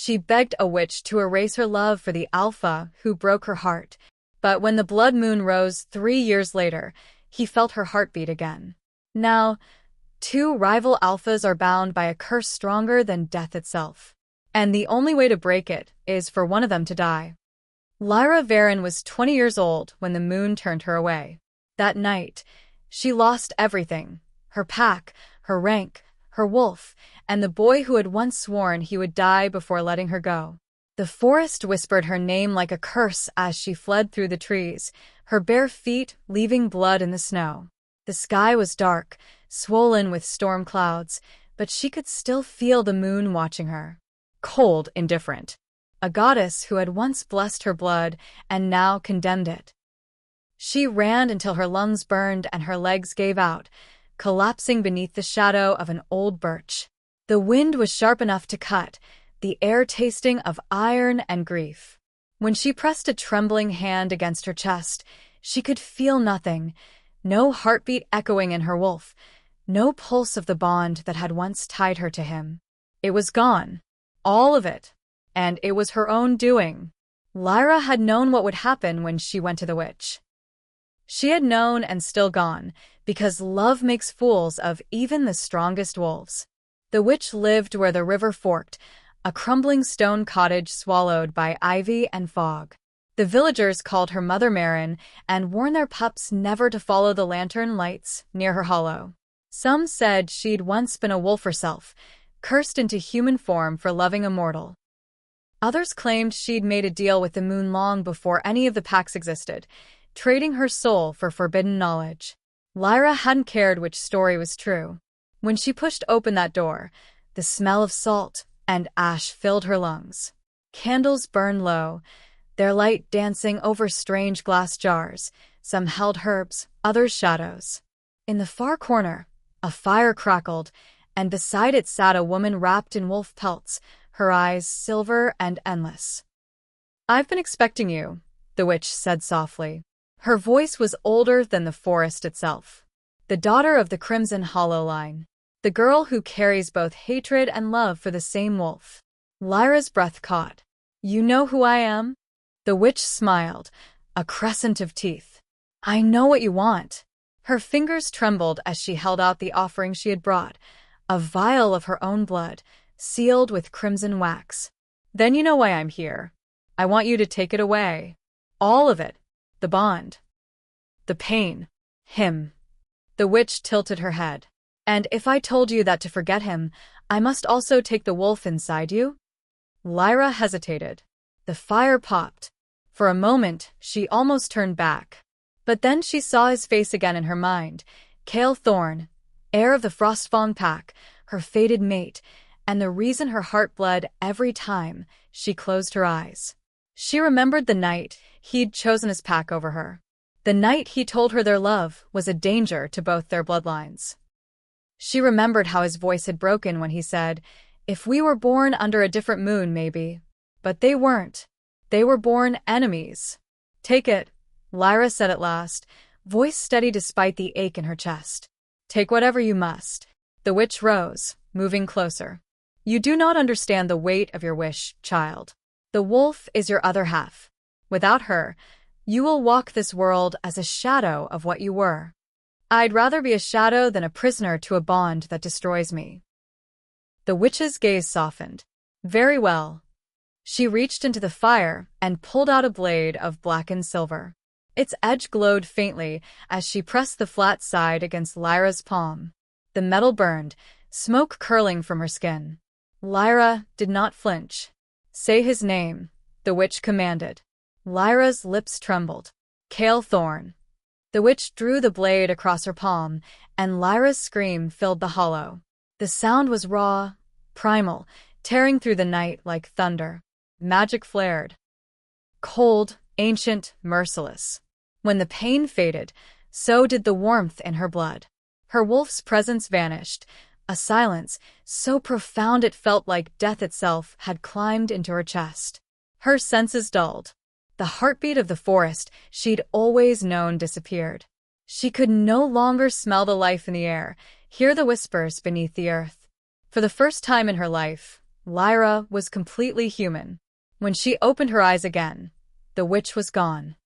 She begged a witch to erase her love for the alpha who broke her heart. But when the blood moon rose 3 years later, he felt her heartbeat again. Now, two rival alphas are bound by a curse stronger than death itself. And the only way to break it is for one of them to die. Lyra Varen was 20 years old when the moon turned her away. That night, she lost everything: her pack, her rank, her wolf, and the boy who had once sworn he would die before letting her go. The forest whispered her name like a curse as she fled through the trees, her bare feet leaving blood in the snow. The sky was dark, swollen with storm clouds, but she could still feel the moon watching her. Cold, indifferent. A goddess who had once blessed her blood and now condemned it. She ran until her lungs burned and her legs gave out, collapsing beneath the shadow of an old birch. The wind was sharp enough to cut, the air tasting of iron and grief. When she pressed a trembling hand against her chest, she could feel nothing, no heartbeat echoing in her wolf, no pulse of the bond that had once tied her to him. It was gone, all of it, and it was her own doing. Lyra had known what would happen when she went to the witch. She had known and still gone, because love makes fools of even the strongest wolves. The witch lived where the river forked, a crumbling stone cottage swallowed by ivy and fog. The villagers called her Mother Marin and warned their pups never to follow the lantern lights near her hollow. Some said she'd once been a wolf herself, cursed into human form for loving a mortal. Others claimed she'd made a deal with the moon long before any of the packs existed, trading her soul for forbidden knowledge. Lyra hadn't cared which story was true. When she pushed open that door, the smell of salt and ash filled her lungs. Candles burned low, their light dancing over strange glass jars. Some held herbs, others shadows. In the far corner, a fire crackled, and beside it sat a woman wrapped in wolf pelts, her eyes silver and endless. "I've been expecting you," the witch said softly. Her voice was older than the forest itself. The daughter of the Crimson Hollow line. The girl who carries both hatred and love for the same wolf. Lyra's breath caught. "You know who I am?" The witch smiled, a crescent of teeth. "I know what you want." Her fingers trembled as she held out the offering she had brought, a vial of her own blood, sealed with crimson wax. "Then you know why I'm here. I want you to take it away. All of it. The bond. The pain. Him." The witch tilted her head. "And if I told you that to forget him, I must also take the wolf inside you?" Lyra hesitated. The fire popped. For a moment, she almost turned back. But then she saw his face again in her mind. Kael Thorne, heir of the Frostfang pack, her fated mate, and the reason her heart bled every time she closed her eyes. She remembered the night he'd chosen his pack over her. The night he told her their love was a danger to both their bloodlines. She remembered how his voice had broken when he said, "If we were born under a different moon, maybe." But they weren't. They were born enemies. "Take it," Lyra said at last, voice steady despite the ache in her chest. "Take whatever you must." The witch rose, moving closer. "You do not understand the weight of your wish, child. The wolf is your other half. Without her, you will walk this world as a shadow of what you were. I'd rather be a shadow than a prisoner to a bond that destroys me." The witch's gaze softened. "Very well." She reached into the fire and pulled out a blade of blackened silver. Its edge glowed faintly as she pressed the flat side against Lyra's palm. The metal burned, smoke curling from her skin. Lyra did not flinch. "Say his name," the witch commanded. Lyra's lips trembled. "Kael Thorne." The witch drew the blade across her palm, and Lyra's scream filled the hollow. The sound was raw, primal, tearing through the night like thunder. Magic flared. Cold, ancient, merciless. When the pain faded, so did the warmth in her blood. Her wolf's presence vanished, a silence so profound it felt like death itself had climbed into her chest. Her senses dulled. The heartbeat of the forest she'd always known disappeared. She could no longer smell the life in the air, hear the whispers beneath the earth. For the first time in her life, Lyra was completely human. When she opened her eyes again, the witch was gone.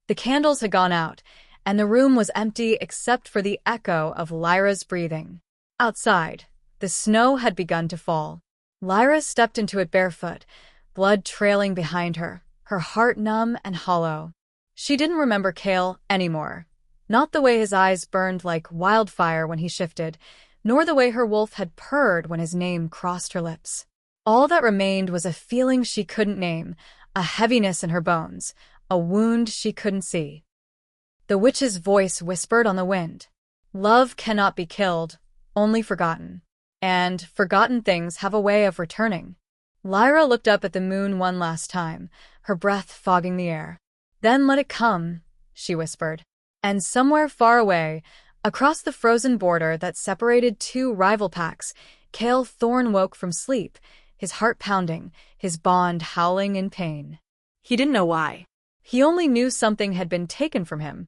The candles had gone out, and the room was empty except for the echo of Lyra's breathing. Outside, the snow had begun to fall. Lyra stepped into it barefoot, blood trailing behind her, her heart numb and hollow. She didn't remember Kael anymore. Not the way his eyes burned like wildfire when he shifted, nor the way her wolf had purred when his name crossed her lips. All that remained was a feeling she couldn't name, a heaviness in her bones, a wound she couldn't see. The witch's voice whispered on the wind. Love cannot be killed, only forgotten. And forgotten things have a way of returning. Lyra looked up at the moon one last time, her breath fogging the air. Then let it come, she whispered. And somewhere far away, across the frozen border that separated two rival packs, Kael Thorne woke from sleep, his heart pounding, his bond howling in pain. He didn't know why. He only knew something had been taken from him.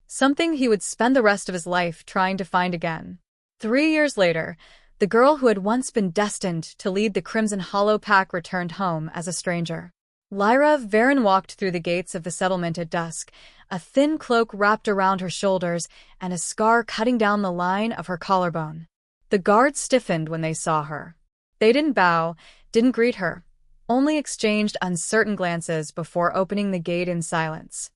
Something he would spend the rest of his life trying to find again. 3 years later, the girl who had once been destined to lead the Crimson Hollow Pack returned home as a stranger. Lyra Varen walked through the gates of the settlement at dusk, a thin cloak wrapped around her shoulders and a scar cutting down the line of her collarbone. The guards stiffened when they saw her. They didn't bow, didn't greet her, only exchanged uncertain glances before opening the gate in silence.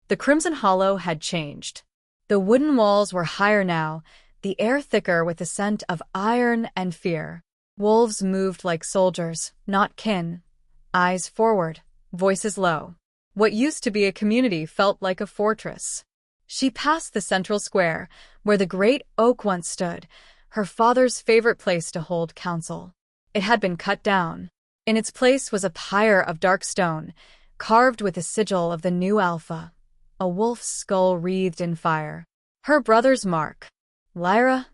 The Crimson Hollow had changed. The wooden walls were higher now, the air thicker with the scent of iron and fear. Wolves moved like soldiers, not kin. Eyes forward, voices low. What used to be a community felt like a fortress. She passed the central square, where the great oak once stood, her father's favorite place to hold council. It had been cut down. In its place was a pyre of dark stone, carved with the sigil of the new Alpha, a wolf's skull wreathed in fire. Her brother's mark. Lyra?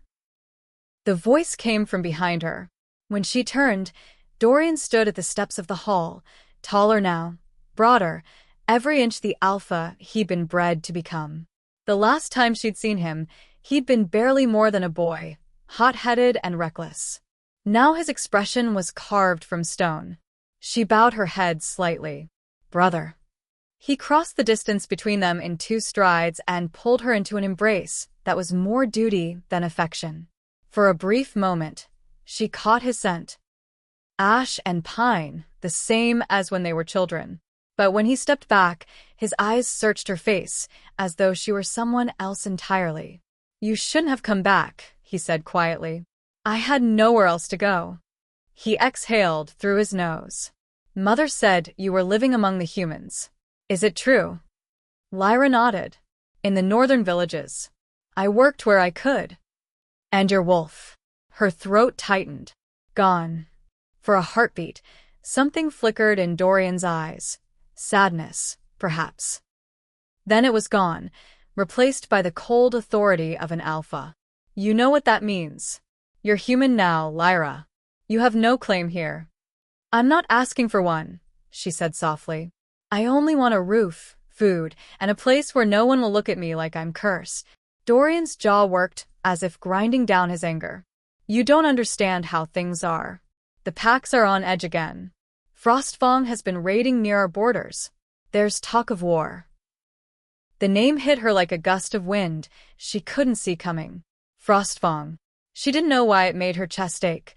The voice came from behind her. When she turned, Dorian stood at the steps of the hall, taller now, broader, every inch the Alpha he'd been bred to become. The last time she'd seen him, he'd been barely more than a boy, hot-headed and reckless. Now his expression was carved from stone. She bowed her head slightly. Brother. He crossed the distance between them in 2 strides and pulled her into an embrace that was more duty than affection. For a brief moment, she caught his scent. Ash and pine, the same as when they were children. But when he stepped back, his eyes searched her face, as though she were someone else entirely. You shouldn't have come back, he said quietly. I had nowhere else to go. He exhaled through his nose. Mother said you were living among the humans. Is it true? Lyra nodded. In the northern villages. I worked where I could. And your wolf. Her throat tightened. Gone. For a heartbeat, something flickered in Dorian's eyes. Sadness, perhaps. Then it was gone, replaced by the cold authority of an alpha. You know what that means. You're human now, Lyra. You have no claim here. I'm not asking for one, she said softly. I only want a roof, food, and a place where no one will look at me like I'm cursed. Dorian's jaw worked, as if grinding down his anger. You don't understand how things are. The packs are on edge again. Frostfang has been raiding near our borders. There's talk of war. The name hit her like a gust of wind she couldn't see coming. Frostfang. She didn't know why it made her chest ache,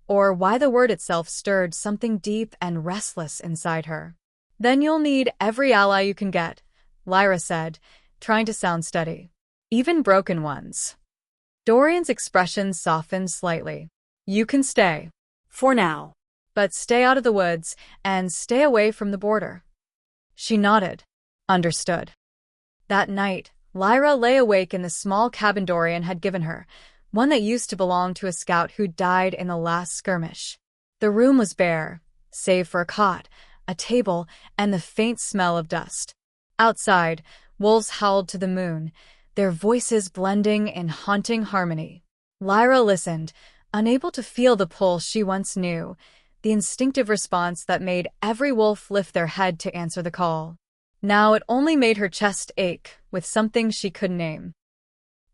or why the word itself stirred something deep and restless inside her. Then you'll need every ally you can get, Lyra said, trying to sound steady. Even broken ones. Dorian's expression softened slightly. You can stay. For now. But stay out of the woods, and stay away from the border. She nodded. Understood. That night, Lyra lay awake in the small cabin Dorian had given her, one that used to belong to a scout who died in the last skirmish. The room was bare, save for a cot, a table, and the faint smell of dust. Outside, wolves howled to the moon, their voices blending in haunting harmony. Lyra listened, unable to feel the pull she once knew, the instinctive response that made every wolf lift their head to answer the call. Now it only made her chest ache with something she couldn't name.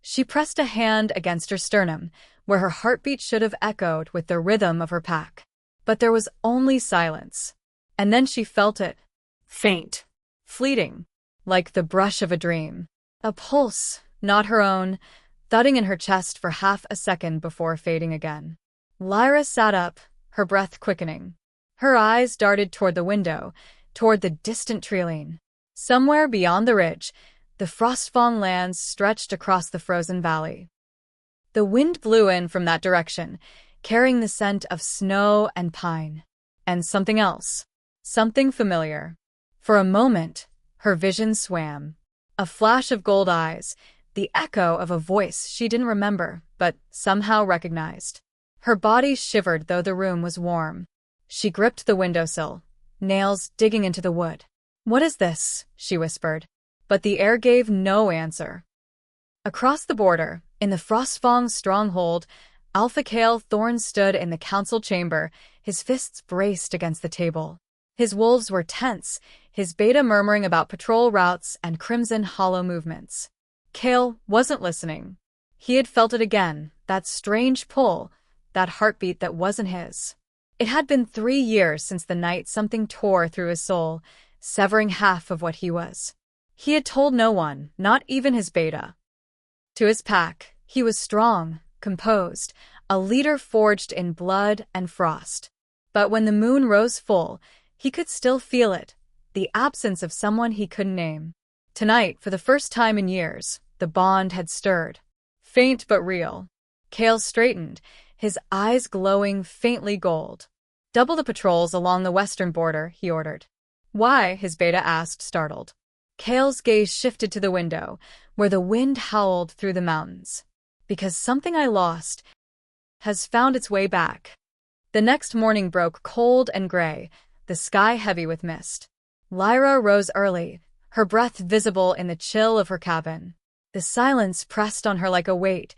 She pressed a hand against her sternum, where her heartbeat should have echoed with the rhythm of her pack. but there was only silence. And then she felt it. Faint. Fleeting. Like the brush of a dream. A pulse, not her own, thudding in her chest for half a second before fading again. Lyra sat up, her breath quickening. Her eyes darted toward the window, toward the distant treeline. Somewhere beyond the ridge, the Frostfang lands stretched across the frozen valley. The wind blew in from that direction, carrying the scent of snow and pine. And something else. Something familiar. For a moment, her vision swam. A flash of gold eyes, the echo of a voice she didn't remember, but somehow recognized. Her body shivered though the room was warm. She gripped the windowsill, nails digging into the wood. "What is this?" she whispered. But the air gave no answer. Across the border, in the Frostfang stronghold, Alpha Kael Thorne stood in the council chamber, his fists braced against the table. His wolves were tense, his beta murmuring about patrol routes and Crimson Hollow movements. Kael wasn't listening. He had felt it again, that strange pull, that heartbeat that wasn't his. It had been 3 years since the night something tore through his soul, severing half of what he was. He had told no one, not even his beta. To his pack, he was strong, composed, a leader forged in blood and frost. But when the moon rose full, he could still feel it, the absence of someone he couldn't name. Tonight, for the first time in years, the bond had stirred. Faint but real. Kael straightened, his eyes glowing faintly gold. "Double the patrols along the western border," he ordered. "Why?" his beta asked, startled. Kael's gaze shifted to the window, where the wind howled through the mountains. "Because something I lost has found its way back." The next morning broke cold and gray, the sky heavy with mist. Lyra rose early, her breath visible in the chill of her cabin. The silence pressed on her like a weight,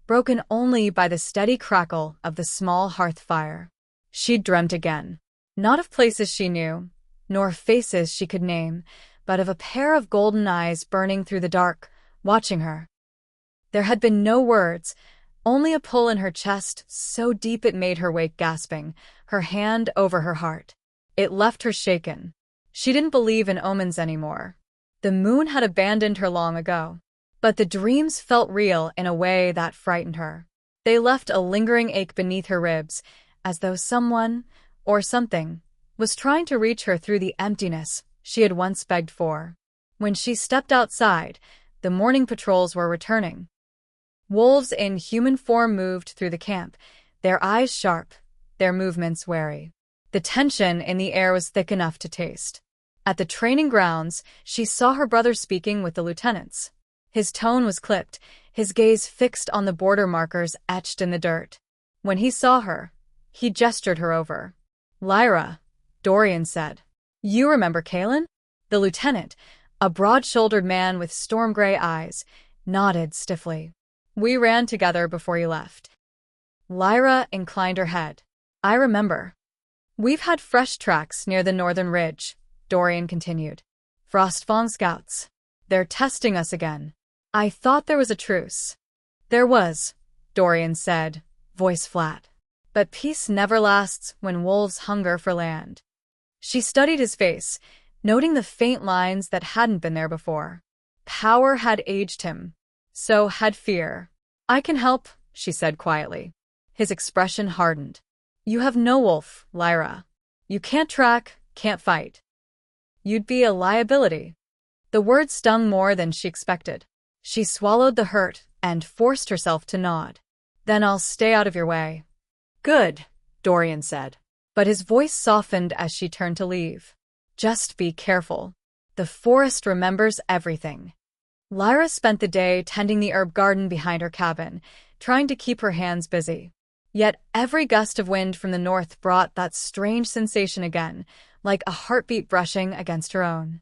broken only by the steady crackle of the small hearth fire. She'd dreamt again. Not of places she knew, nor faces she could name, but of a pair of golden eyes burning through the dark, watching her. There had been no words, only a pull in her chest so deep it made her wake gasping, her hand over her heart. It left her shaken. She didn't believe in omens anymore. The moon had abandoned her long ago. But the dreams felt real in a way that frightened her. They left a lingering ache beneath her ribs, as though someone, or something, was trying to reach her through the emptiness she had once begged for. When she stepped outside, the morning patrols were returning. Wolves in human form moved through the camp, their eyes sharp, their movements wary. The tension in the air was thick enough to taste. At the training grounds, she saw her brother speaking with the lieutenants. His tone was clipped, his gaze fixed on the border markers etched in the dirt. When he saw her, he gestured her over. "Lyra," Dorian said. "You remember Kaelin?" The lieutenant, a broad-shouldered man with storm-gray eyes, nodded stiffly. "We ran together before you left." Lyra inclined her head. "I remember. We've had fresh tracks near the northern ridge," Dorian continued. "Frostfang scouts. They're testing us again." "I thought there was a truce." "There was," Dorian said, voice flat. "But peace never lasts when wolves hunger for land." She studied his face, noting the faint lines that hadn't been there before. Power had aged him. So had fear. "I can help," she said quietly. His expression hardened. "You have no wolf, Lyra. You can't track, can't fight. You'd be a liability." The words stung more than she expected. She swallowed the hurt and forced herself to nod. "Then I'll stay out of your way." "Good," Dorian said. But his voice softened as she turned to leave. "Just be careful. The forest remembers everything." Lyra spent the day tending the herb garden behind her cabin, trying to keep her hands busy. Yet every gust of wind from the north brought that strange sensation again, like a heartbeat brushing against her own.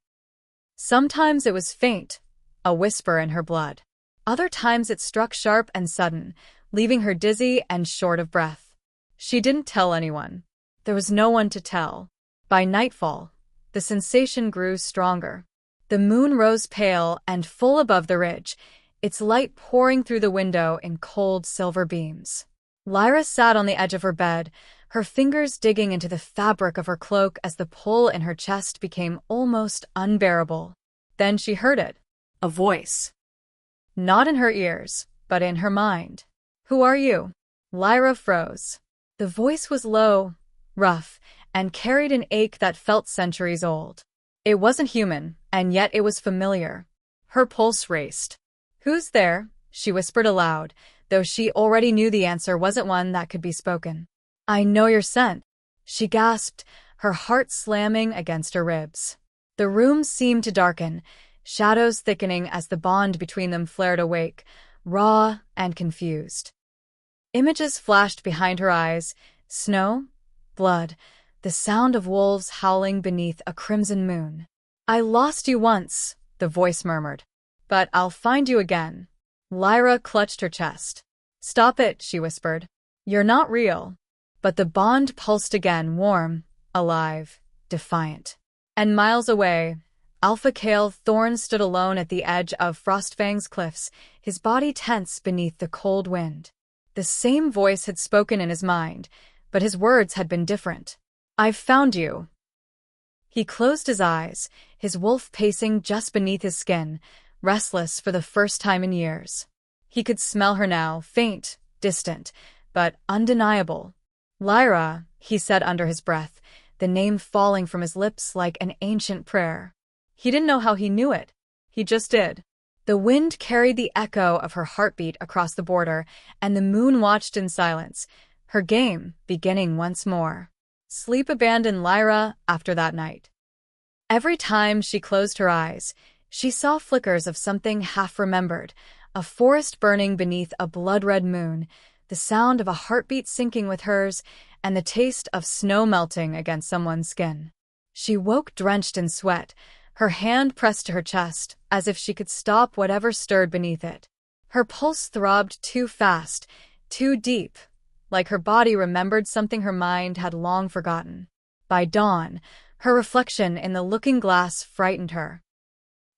Sometimes it was faint, a whisper in her blood. Other times it struck sharp and sudden, leaving her dizzy and short of breath. She didn't tell anyone. There was no one to tell. By nightfall, the sensation grew stronger. The moon rose pale and full above the ridge, its light pouring through the window in cold silver beams. Lyra sat on the edge of her bed, her fingers digging into the fabric of her cloak as the pull in her chest became almost unbearable. Then she heard it. A voice. Not in her ears, but in her mind. "Who are you?" Lyra froze. The voice was low, rough, and carried an ache that felt centuries old. It wasn't human, and yet it was familiar. Her pulse raced. "Who's there?" she whispered aloud, though she already knew the answer wasn't one that could be spoken. "I know your scent," she gasped, her heart slamming against her ribs. The room seemed to darken, shadows thickening as the bond between them flared awake, raw and confused. Images flashed behind her eyes: snow, blood, the sound of wolves howling beneath a crimson moon. "I lost you once," the voice murmured. "But I'll find you again." Lyra clutched her chest. "Stop it," she whispered. "You're not real." But the bond pulsed again, warm, alive, defiant. And miles away, Alpha Kael Thorne stood alone at the edge of Frostfang's cliffs, his body tense beneath the cold wind. The same voice had spoken in his mind, but his words had been different. "I've found you." He closed his eyes, his wolf pacing just beneath his skin, restless for the first time in years. He could smell her now, faint, distant, but undeniable. "Lyra," he said under his breath, the name falling from his lips like an ancient prayer. He didn't know how he knew it. He just did. The wind carried the echo of her heartbeat across the border, and the moon watched in silence, her game beginning once more. Sleep abandoned Lyra after that night. Every time she closed her eyes, she saw flickers of something half-remembered, a forest burning beneath a blood-red moon, the sound of a heartbeat syncing with hers, and the taste of snow melting against someone's skin. She woke drenched in sweat, her hand pressed to her chest, as if she could stop whatever stirred beneath it. Her pulse throbbed too fast, too deep, like her body remembered something her mind had long forgotten. By dawn, her reflection in the looking glass frightened her.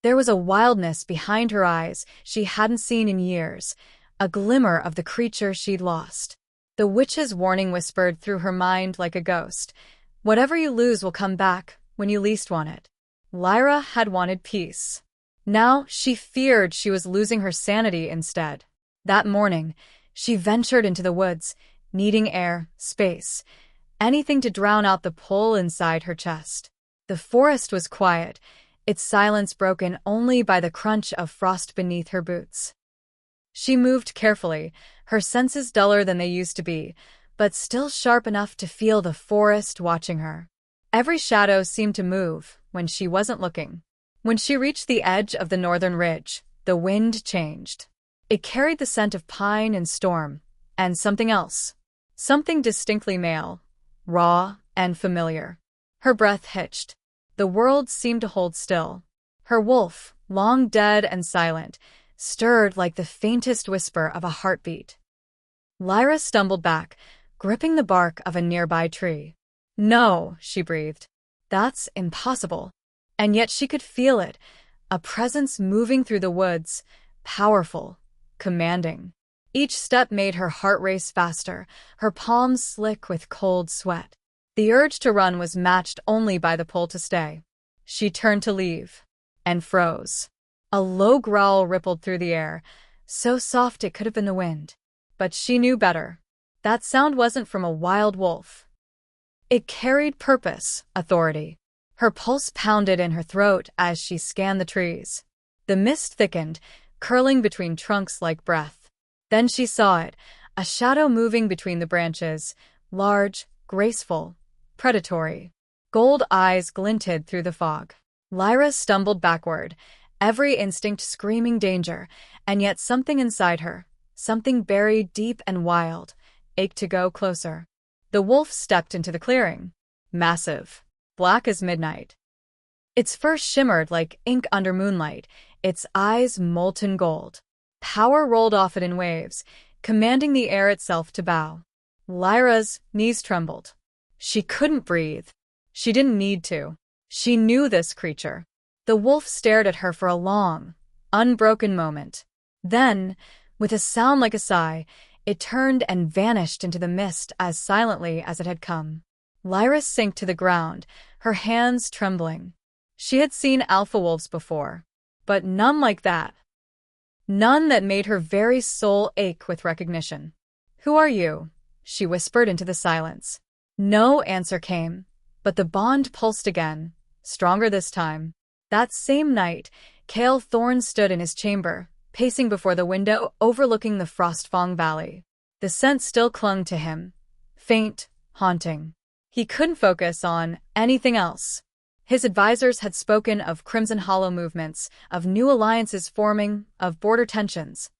There was a wildness behind her eyes she hadn't seen in years, a glimmer of the creature she'd lost. The witch's warning whispered through her mind like a ghost. "Whatever you lose will come back when you least want it." Lyra had wanted peace. Now she feared she was losing her sanity instead. That morning, she ventured into the woods, needing air, space, anything to drown out the pull inside her chest. The forest was quiet, its silence broken only by the crunch of frost beneath her boots. She moved carefully, her senses duller than they used to be, but still sharp enough to feel the forest watching her. Every shadow seemed to move when she wasn't looking. When she reached the edge of the northern ridge, the wind changed. It carried the scent of pine and storm, and something else. Something distinctly male, raw and familiar. Her breath hitched. The world seemed to hold still. Her wolf, long dead and silent, stirred like the faintest whisper of a heartbeat. Lyra stumbled back, gripping the bark of a nearby tree. "No," she breathed. "That's impossible." And yet she could feel it, a presence moving through the woods, powerful, commanding. Each step made her heart race faster, her palms slick with cold sweat. The urge to run was matched only by the pull to stay. She turned to leave, and froze. A low growl rippled through the air, so soft it could have been the wind. But she knew better. That sound wasn't from a wild wolf. It carried purpose, authority. Her pulse pounded in her throat as she scanned the trees. The mist thickened, curling between trunks like breath. Then she saw it, a shadow moving between the branches, large, graceful, predatory. Gold eyes glinted through the fog. Lyra stumbled backward, every instinct screaming danger, and yet something inside her, something buried deep and wild, ached to go closer. The wolf stepped into the clearing. Massive, black as midnight. Its fur shimmered like ink under moonlight, its eyes molten gold. Power rolled off it in waves, commanding the air itself to bow. Lyra's knees trembled. She couldn't breathe. She didn't need to. She knew this creature. The wolf stared at her for a long, unbroken moment. Then, with a sound like a sigh, It turned and vanished into the mist as silently as it had come. Lyra sank to the ground, her hands trembling. She had seen alpha wolves before, but none like that. None that made her very soul ache with recognition. "Who are you?" she whispered into the silence. No answer came, but the bond pulsed again, stronger this time. That same night, Kael Thorne stood in his chamber, pacing before the window overlooking the Frostfang Valley. The scent still clung to him, faint, haunting. He couldn't focus on anything else. His advisors had spoken of Crimson Hollow movements, of new alliances forming, of border tensions.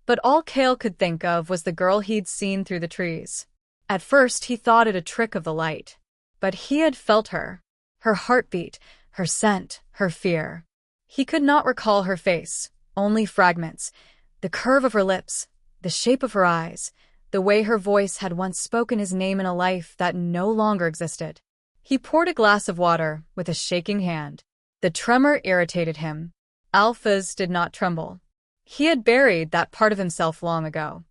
But all Kael could think of was the girl he'd seen through the trees. At first he thought it a trick of the light. But he had felt her. Her heartbeat, her scent, her fear. He could not recall her face, only fragments. The curve of her lips, the shape of her eyes, the way her voice had once spoken his name in a life that no longer existed. He poured a glass of water with a shaking hand. The tremor irritated him. Alphas did not tremble. He had buried that part of himself long ago.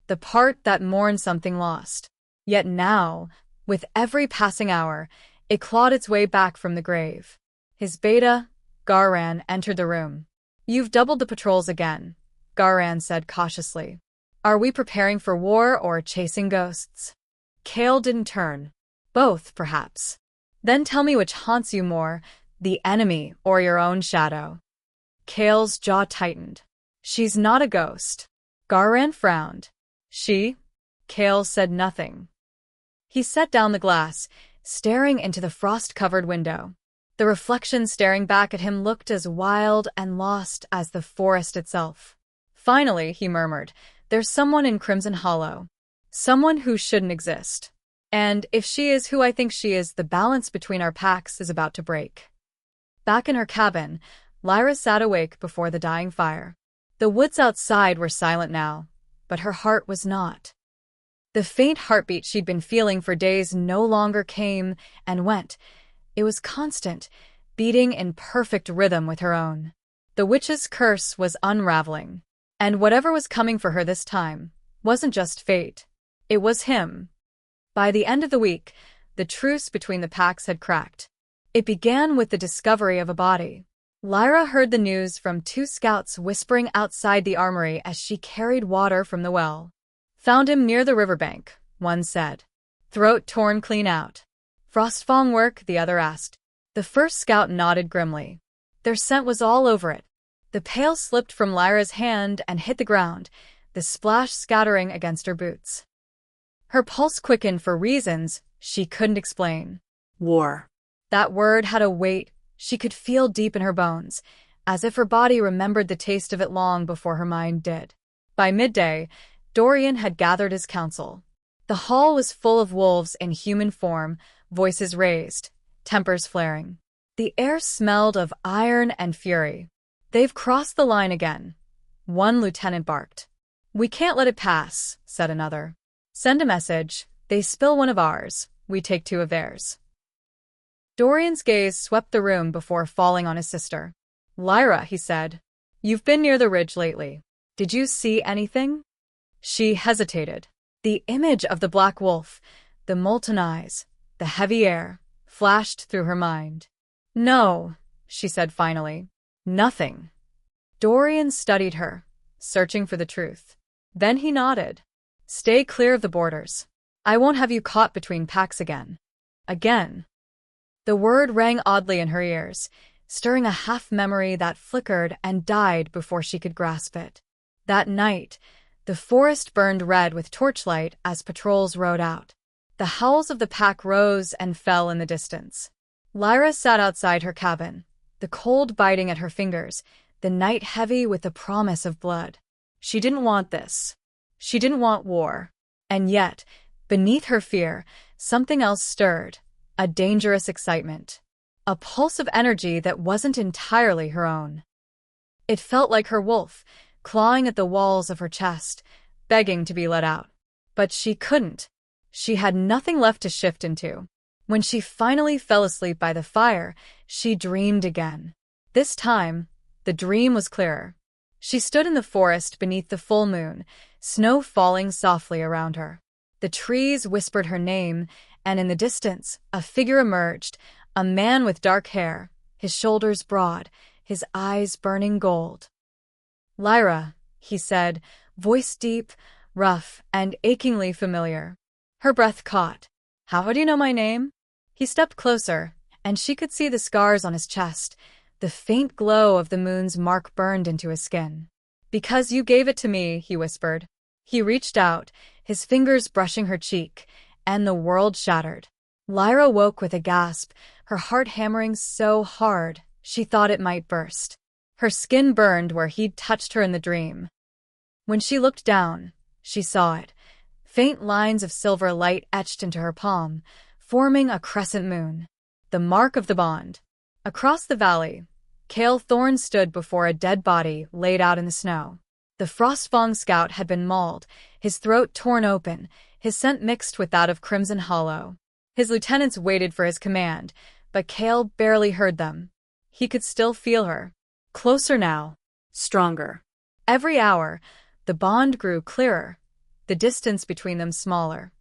The part that mourned something lost. Yet now, with every passing hour, it clawed its way back from the grave. His beta, Garan, entered the room. "You've doubled the patrols again," Garan said cautiously. "Are we preparing for war or chasing ghosts?" Kael didn't turn. Both, perhaps. "Then tell me which haunts you more, the enemy or your own shadow." Kael's jaw tightened. "She's not a ghost." Garan frowned. "She?" Kael said nothing. He set down the glass, staring into the frost-covered window. The reflection staring back at him looked as wild and lost as the forest itself. Finally, he murmured, "There's someone in Crimson Hollow. Someone who shouldn't exist. And if she is who I think she is, the balance between our packs is about to break." Back in her cabin, Lyra sat awake before the dying fire. The woods outside were silent now, but her heart was not. The faint heartbeat she'd been feeling for days no longer came and went. It was constant, beating in perfect rhythm with her own. The witch's curse was unraveling. And whatever was coming for her this time wasn't just fate. It was him. By the end of the week, the truce between the packs had cracked. It began with the discovery of a body. Lyra heard the news from 2 scouts whispering outside the armory as she carried water from the well. "Found him near the riverbank," one said. "Throat torn clean out." "Frostfang work?" the other asked. The first scout nodded grimly. Their scent was all over it. The pail slipped from Lyra's hand and hit the ground, the splash scattering against her boots. Her pulse quickened for reasons she couldn't explain. War. That word had a weight she could feel deep in her bones, as if her body remembered the taste of it long before her mind did. By midday, Dorian had gathered his council. The hall was full of wolves in human form, voices raised, tempers flaring. The air smelled of iron and fury. "They've crossed the line again," one lieutenant barked. "We can't let it pass," said another. "Send a message. They spill one of ours, we take 2 of theirs." Dorian's gaze swept the room before falling on his sister. "Lyra," he said, "you've been near the ridge lately. Did you see anything?" She hesitated. The image of the black wolf, the molten eyes, the heavy air, flashed through her mind. "No," she said finally. "Nothing." Dorian studied her, searching for the truth. Then he nodded. "Stay clear of the borders. I won't have you caught between packs again." Again. The word rang oddly in her ears, stirring a half-memory that flickered and died before she could grasp it. That night, the forest burned red with torchlight as patrols rode out. The howls of the pack rose and fell in the distance. Lyra sat outside her cabin, the cold biting at her fingers, the night heavy with the promise of blood. She didn't want this. She didn't want war. And yet, beneath her fear, something else stirred, a dangerous excitement, a pulse of energy that wasn't entirely her own. It felt like her wolf, clawing at the walls of her chest, begging to be let out. But she couldn't. She had nothing left to shift into. When she finally fell asleep by the fire, she dreamed again. This time, the dream was clearer. She stood in the forest beneath the full moon, snow falling softly around her. The trees whispered her name, and in the distance, a figure emerged, a man with dark hair, his shoulders broad, his eyes burning gold. "Lyra," he said, voice deep, rough, and achingly familiar. Her breath caught. "How do you know my name?" He stepped closer, and she could see the scars on his chest, the faint glow of the moon's mark burned into his skin. "Because you gave it to me," he whispered. He reached out, his fingers brushing her cheek, and the world shattered. Lyra woke with a gasp, her heart hammering so hard she thought it might burst. Her skin burned where he'd touched her in the dream. When she looked down, she saw it. Faint lines of silver light etched into her palm, forming a crescent moon. The mark of the bond. Across the valley, Kael Thorne stood before a dead body laid out in the snow. The Frostfang scout had been mauled, his throat torn open, his scent mixed with that of Crimson Hollow. His lieutenants waited for his command, but Kael barely heard them. He could still feel her. Closer now. Stronger. Every hour, the bond grew clearer, the distance between them smaller.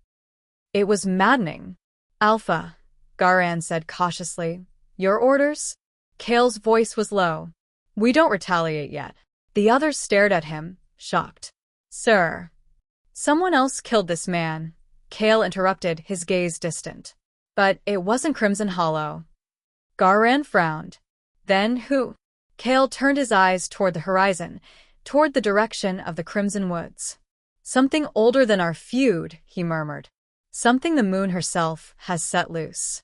It was maddening. "Alpha," Garan said cautiously. "Your orders?" Kael's voice was low. "We don't retaliate yet." The others stared at him, shocked. "Sir." "Someone else killed this man," Kael interrupted, his gaze distant. "But it wasn't Crimson Hollow." Garan frowned. "Then who?" Kael turned his eyes toward the horizon, toward the direction of the Crimson Woods. "Something older than our feud," he murmured. "Something the moon herself has set loose."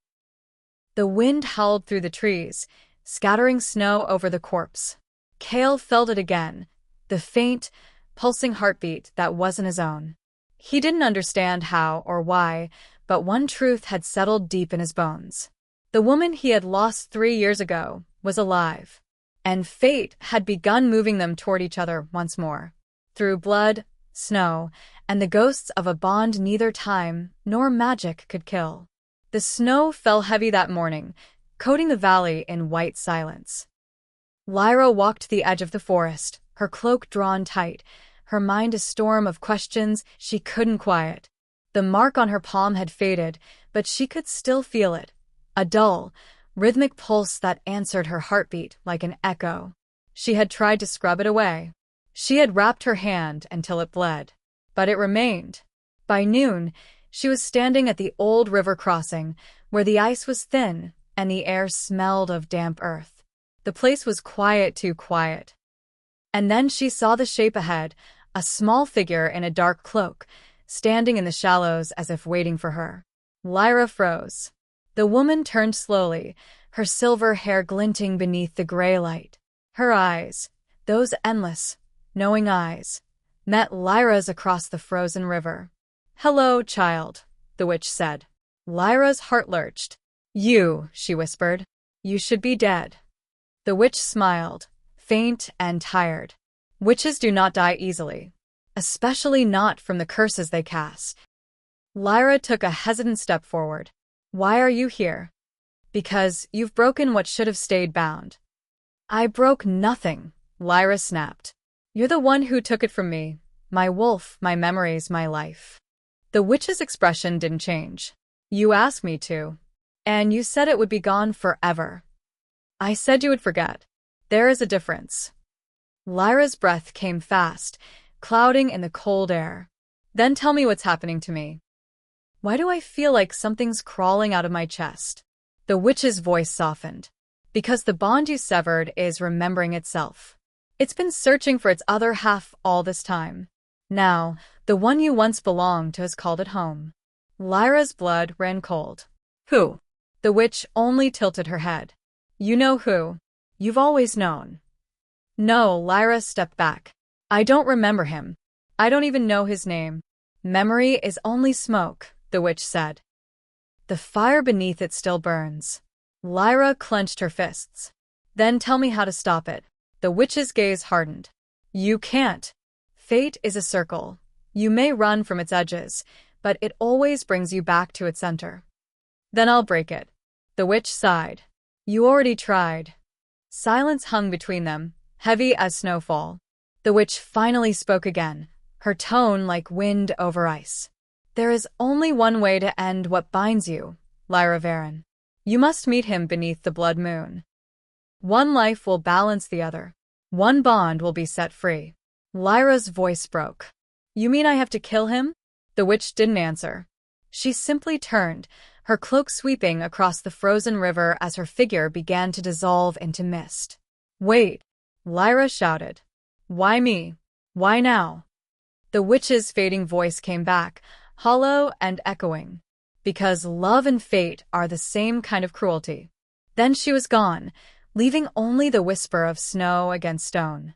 The wind howled through the trees, scattering snow over the corpse. Kael felt it again, the faint, pulsing heartbeat that wasn't his own. He didn't understand how or why, but one truth had settled deep in his bones. The woman he had lost 3 years ago was alive, and fate had begun moving them toward each other once more. Through blood, snow, and the ghosts of a bond neither time nor magic could kill. The snow fell heavy that morning, coating the valley in white silence. Lyra walked the edge of the forest, her cloak drawn tight, her mind a storm of questions she couldn't quiet. The mark on her palm had faded, but she could still feel it, a dull, rhythmic pulse that answered her heartbeat like an echo. She had tried to scrub it away. She had wrapped her hand until it bled, but it remained. By noon, she was standing at the old river crossing, where the ice was thin and the air smelled of damp earth. The place was quiet, too quiet. And then she saw the shape ahead, a small figure in a dark cloak, standing in the shallows as if waiting for her. Lyra froze. The woman turned slowly, her silver hair glinting beneath the gray light. Her eyes, those endless, knowing eyes, met Lyra's across the frozen river. "Hello, child," the witch said. Lyra's heart lurched. "You," she whispered. "You should be dead." The witch smiled, faint and tired. "Witches do not die easily, especially not from the curses they cast." Lyra took a hesitant step forward. "Why are you here?" "Because you've broken what should have stayed bound." "I broke nothing," Lyra snapped. "You're the one who took it from me, my wolf, my memories, my life." The witch's expression didn't change. "You asked me to. And you said it would be gone forever." "I said you would forget. There is a difference." Lyra's breath came fast, clouding in the cold air. "Then tell me what's happening to me. Why do I feel like something's crawling out of my chest?" The witch's voice softened. "Because the bond you severed is remembering itself. It's been searching for its other half all this time. Now, the one you once belonged to has called it home." Lyra's blood ran cold. "Who?" The witch only tilted her head. "You know who. You've always known." "No," Lyra stepped back. "I don't remember him. I don't even know his name." "Memory is only smoke," the witch said. "The fire beneath it still burns." Lyra clenched her fists. "Then tell me how to stop it." The witch's gaze hardened. "You can't. Fate is a circle. You may run from its edges, but it always brings you back to its center." "Then I'll break it." The witch sighed. "You already tried." Silence hung between them, heavy as snowfall. The witch finally spoke again, her tone like wind over ice. "There is only one way to end what binds you, Lyra Varen. You must meet him beneath the blood moon. One life will balance the other. One bond will be set free." Lyra's voice broke. "You mean I have to kill him?" The witch didn't answer. She simply turned, her cloak sweeping across the frozen river as her figure began to dissolve into mist. "Wait!" Lyra shouted. "Why me? Why now?" The witch's fading voice came back, hollow and echoing. "Because love and fate are the same kind of cruelty." Then she was gone, leaving only the whisper of snow against stone.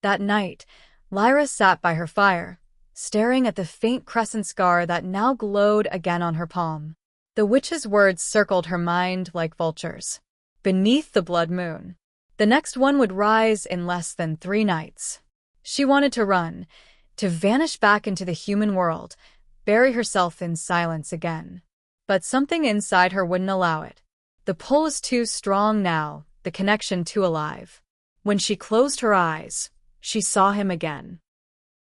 That night, Lyra sat by her fire, staring at the faint crescent scar that now glowed again on her palm. The witch's words circled her mind like vultures. Beneath the blood moon. The next one would rise in less than 3 nights. She wanted to run, to vanish back into the human world, bury herself in silence again. But something inside her wouldn't allow it. The pull was too strong now, the connection too alive. When she closed her eyes, she saw him again.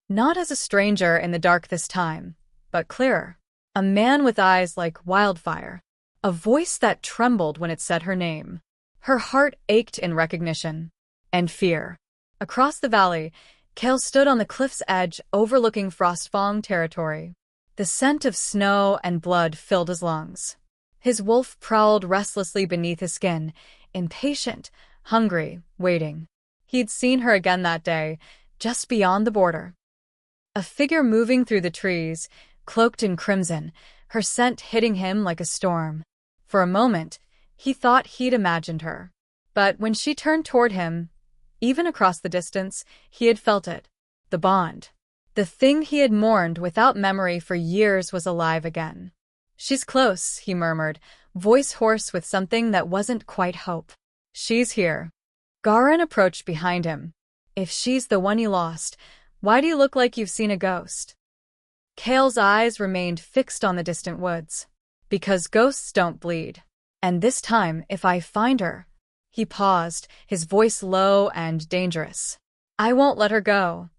Not as a stranger in the dark this time, but clearer. A man with eyes like wildfire. A voice that trembled when it said her name. Her heart ached in recognition. And fear. Across the valley, Kael stood on the cliff's edge overlooking Frostfang territory. The scent of snow and blood filled his lungs. His wolf prowled restlessly beneath his skin, impatient, hungry, waiting. He'd seen her again that day, just beyond the border. A figure moving through the trees, cloaked in crimson, her scent hitting him like a storm. For a moment, he thought he'd imagined her. But when she turned toward him, even across the distance, he had felt it. The bond. The thing he had mourned without memory for years was alive again. "She's close," he murmured, voice hoarse with something that wasn't quite hope. "She's here." Garin approached behind him. "If she's the one you lost, why do you look like you've seen a ghost?" Kael's eyes remained fixed on the distant woods. "Because ghosts don't bleed. And this time, if I find her..." He paused, his voice low and dangerous. "I won't let her go."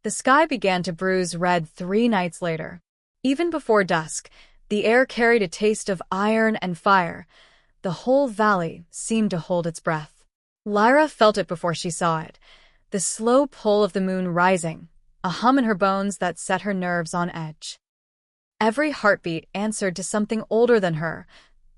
The sky began to bruise red 3 nights later. Even before dusk, the air carried a taste of iron and fire. The whole valley seemed to hold its breath. Lyra felt it before she saw it. The slow pull of the moon rising, a hum in her bones that set her nerves on edge. Every heartbeat answered to something older than her,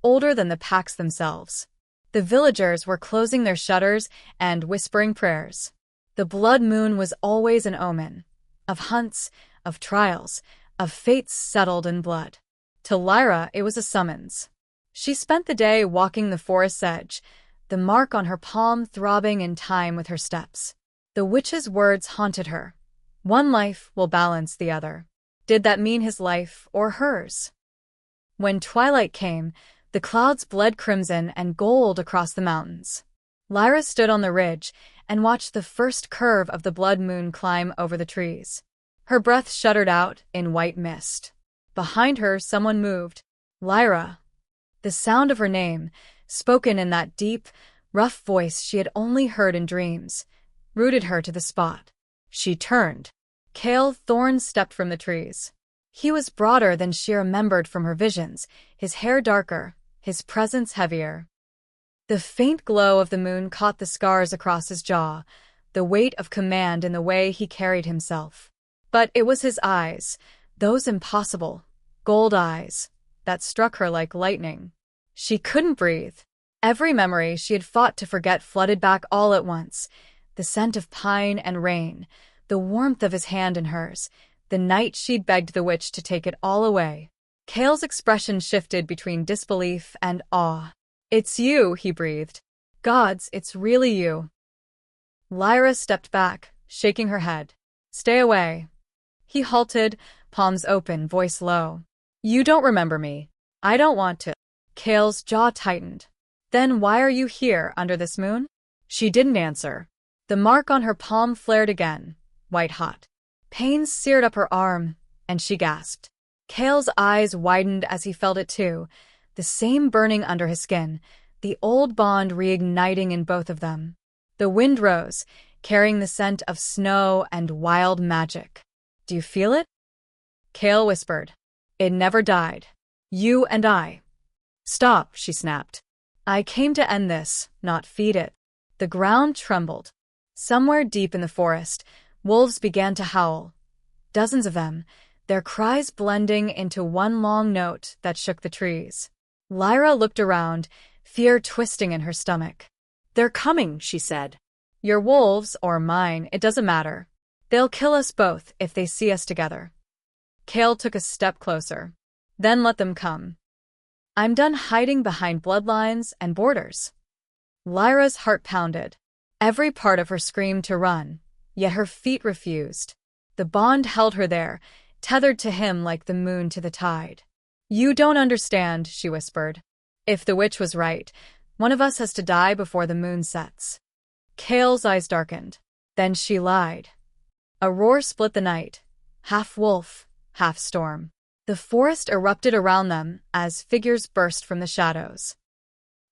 older than the packs themselves. The villagers were closing their shutters and whispering prayers. The blood moon was always an omen. Of hunts, of trials, of fates settled in blood. To Lyra, it was a summons. She spent the day walking the forest's edge, the mark on her palm throbbing in time with her steps. The witch's words haunted her. One life will balance the other. Did that mean his life or hers? When twilight came, the clouds bled crimson and gold across the mountains. Lyra stood on the ridge and watched the first curve of the blood moon climb over the trees. Her breath shuddered out in white mist. Behind her, someone moved. Lyra. The sound of her name, spoken in that deep, rough voice she had only heard in dreams, rooted her to the spot. She turned. Kael Thorne stepped from the trees. He was broader than she remembered from her visions, his hair darker, his presence heavier. The faint glow of the moon caught the scars across his jaw, the weight of command in the way he carried himself. But it was his eyes, those impossible, gold eyes, that struck her like lightning. She couldn't breathe. Every memory she had fought to forget flooded back all at once. The scent of pine and rain, the warmth of his hand in hers, the night she'd begged the witch to take it all away. Kael's expression shifted between disbelief and awe. "It's you," he breathed. "Gods, it's really you." Lyra stepped back, shaking her head. "Stay away." He halted, palms open, voice low. "You don't remember me. I don't want to." Kael's jaw tightened. "Then why are you here under this moon?" She didn't answer. The mark on her palm flared again, white hot. Pain seared up her arm, and she gasped. Kael's eyes widened as he felt it too, the same burning under his skin, the old bond reigniting in both of them. The wind rose, carrying the scent of snow and wild magic. Do you feel it? Kael whispered. It never died. You and I. Stop, she snapped. I came to end this, not feed it. The ground trembled. Somewhere deep in the forest, wolves began to howl. Dozens of them, their cries blending into one long note that shook the trees. Lyra looked around, fear twisting in her stomach. They're coming, she said. Your wolves or mine, it doesn't matter. They'll kill us both if they see us together. Kael took a step closer. Then let them come. I'm done hiding behind bloodlines and borders. Lyra's heart pounded. Every part of her screamed to run, yet her feet refused. The bond held her there, tethered to him like the moon to the tide. You don't understand, she whispered. If the witch was right, one of us has to die before the moon sets. Kael's eyes darkened. Then she lied. A roar split the night, half wolf, half storm. The forest erupted around them as figures burst from the shadows.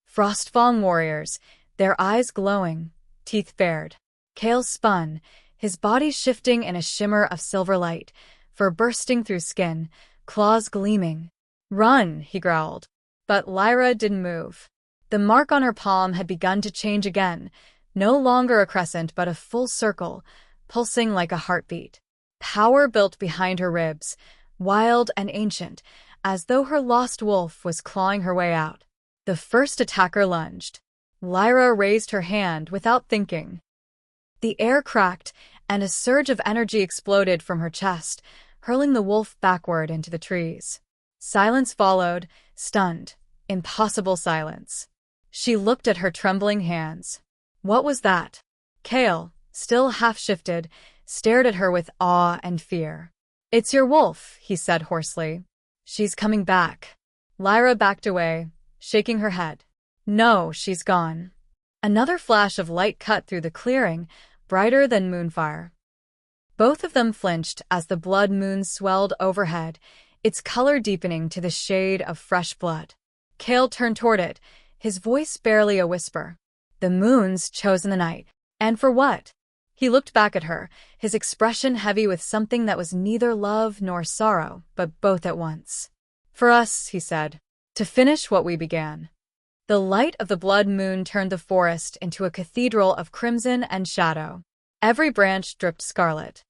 Frostfang warriors, their eyes glowing, teeth bared. Kael spun, his body shifting in a shimmer of silver light, fur bursting through skin, claws gleaming. Run, he growled. But Lyra didn't move. The mark on her palm had begun to change again, no longer a crescent but a full circle, pulsing like a heartbeat. Power built behind her ribs, wild and ancient, as though her lost wolf was clawing her way out. The first attacker lunged. Lyra raised her hand without thinking. The air cracked, and a surge of energy exploded from her chest, hurling the wolf backward into the trees. Silence followed, stunned, impossible silence. She looked at her trembling hands. What was that? Kael, still half-shifted, stared at her with awe and fear. It's your wolf, he said hoarsely. She's coming back. Lyra backed away, shaking her head. No, she's gone. Another flash of light cut through the clearing, brighter than moonfire. Both of them flinched as the blood moon swelled overhead, its color deepening to the shade of fresh blood. Kael turned toward it, his voice barely a whisper. The moon's chosen the night. And for what? He looked back at her, his expression heavy with something that was neither love nor sorrow, but both at once. For us, he said, to finish what we began. The light of the blood moon turned the forest into a cathedral of crimson and shadow. Every branch dripped scarlet.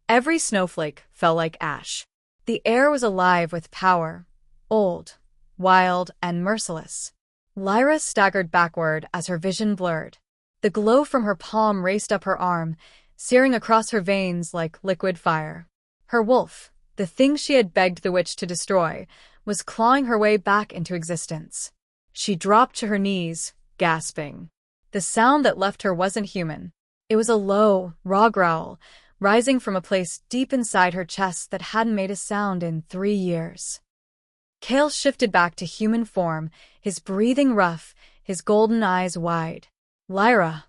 Every snowflake fell like ash. The air was alive with power, old, wild, and merciless. Lyra staggered backward as her vision blurred. The glow from her palm raced up her arm, searing across her veins like liquid fire. Her wolf, the thing she had begged the witch to destroy, was clawing her way back into existence. She dropped to her knees, gasping. The sound that left her wasn't human. It was a low, raw growl, rising from a place deep inside her chest that hadn't made a sound in 3 years. Kael shifted back to human form, his breathing rough, his golden eyes wide. Lyra.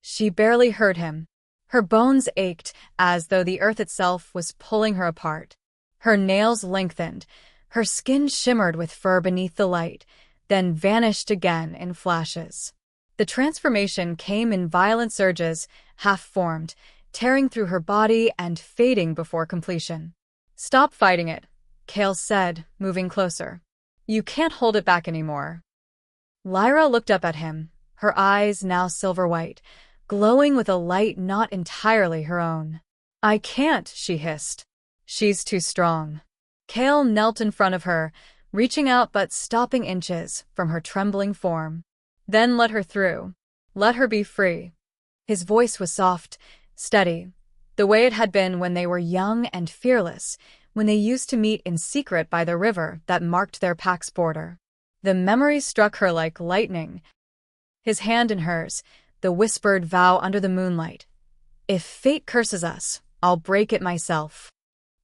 She barely heard him. Her bones ached as though the earth itself was pulling her apart. Her nails lengthened, her skin shimmered with fur beneath the light, then vanished again in flashes. The transformation came in violent surges, half-formed, tearing through her body and fading before completion. Stop fighting it, Kael said, moving closer. You can't hold it back anymore. Lyra looked up at him, her eyes now silver-white, glowing with a light not entirely her own. I can't, she hissed. She's too strong. Kael knelt in front of her, reaching out but stopping inches from her trembling form. Then let her through. Let her be free. His voice was soft, steady, the way it had been when they were young and fearless, when they used to meet in secret by the river that marked their pack's border. The memory struck her like lightning. His hand in hers, the whispered vow under the moonlight. If fate curses us, I'll break it myself.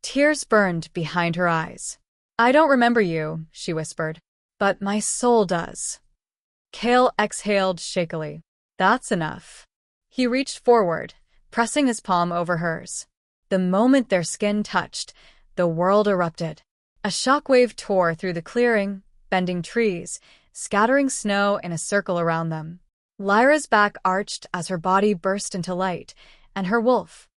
Tears burned behind her eyes. I don't remember you, she whispered, but my soul does. Kael exhaled shakily. That's enough. He reached forward, pressing his palm over hers. The moment their skin touched, the world erupted. A shockwave tore through the clearing, bending trees, scattering snow in a circle around them. Lyra's back arched as her body burst into light, and her wolf,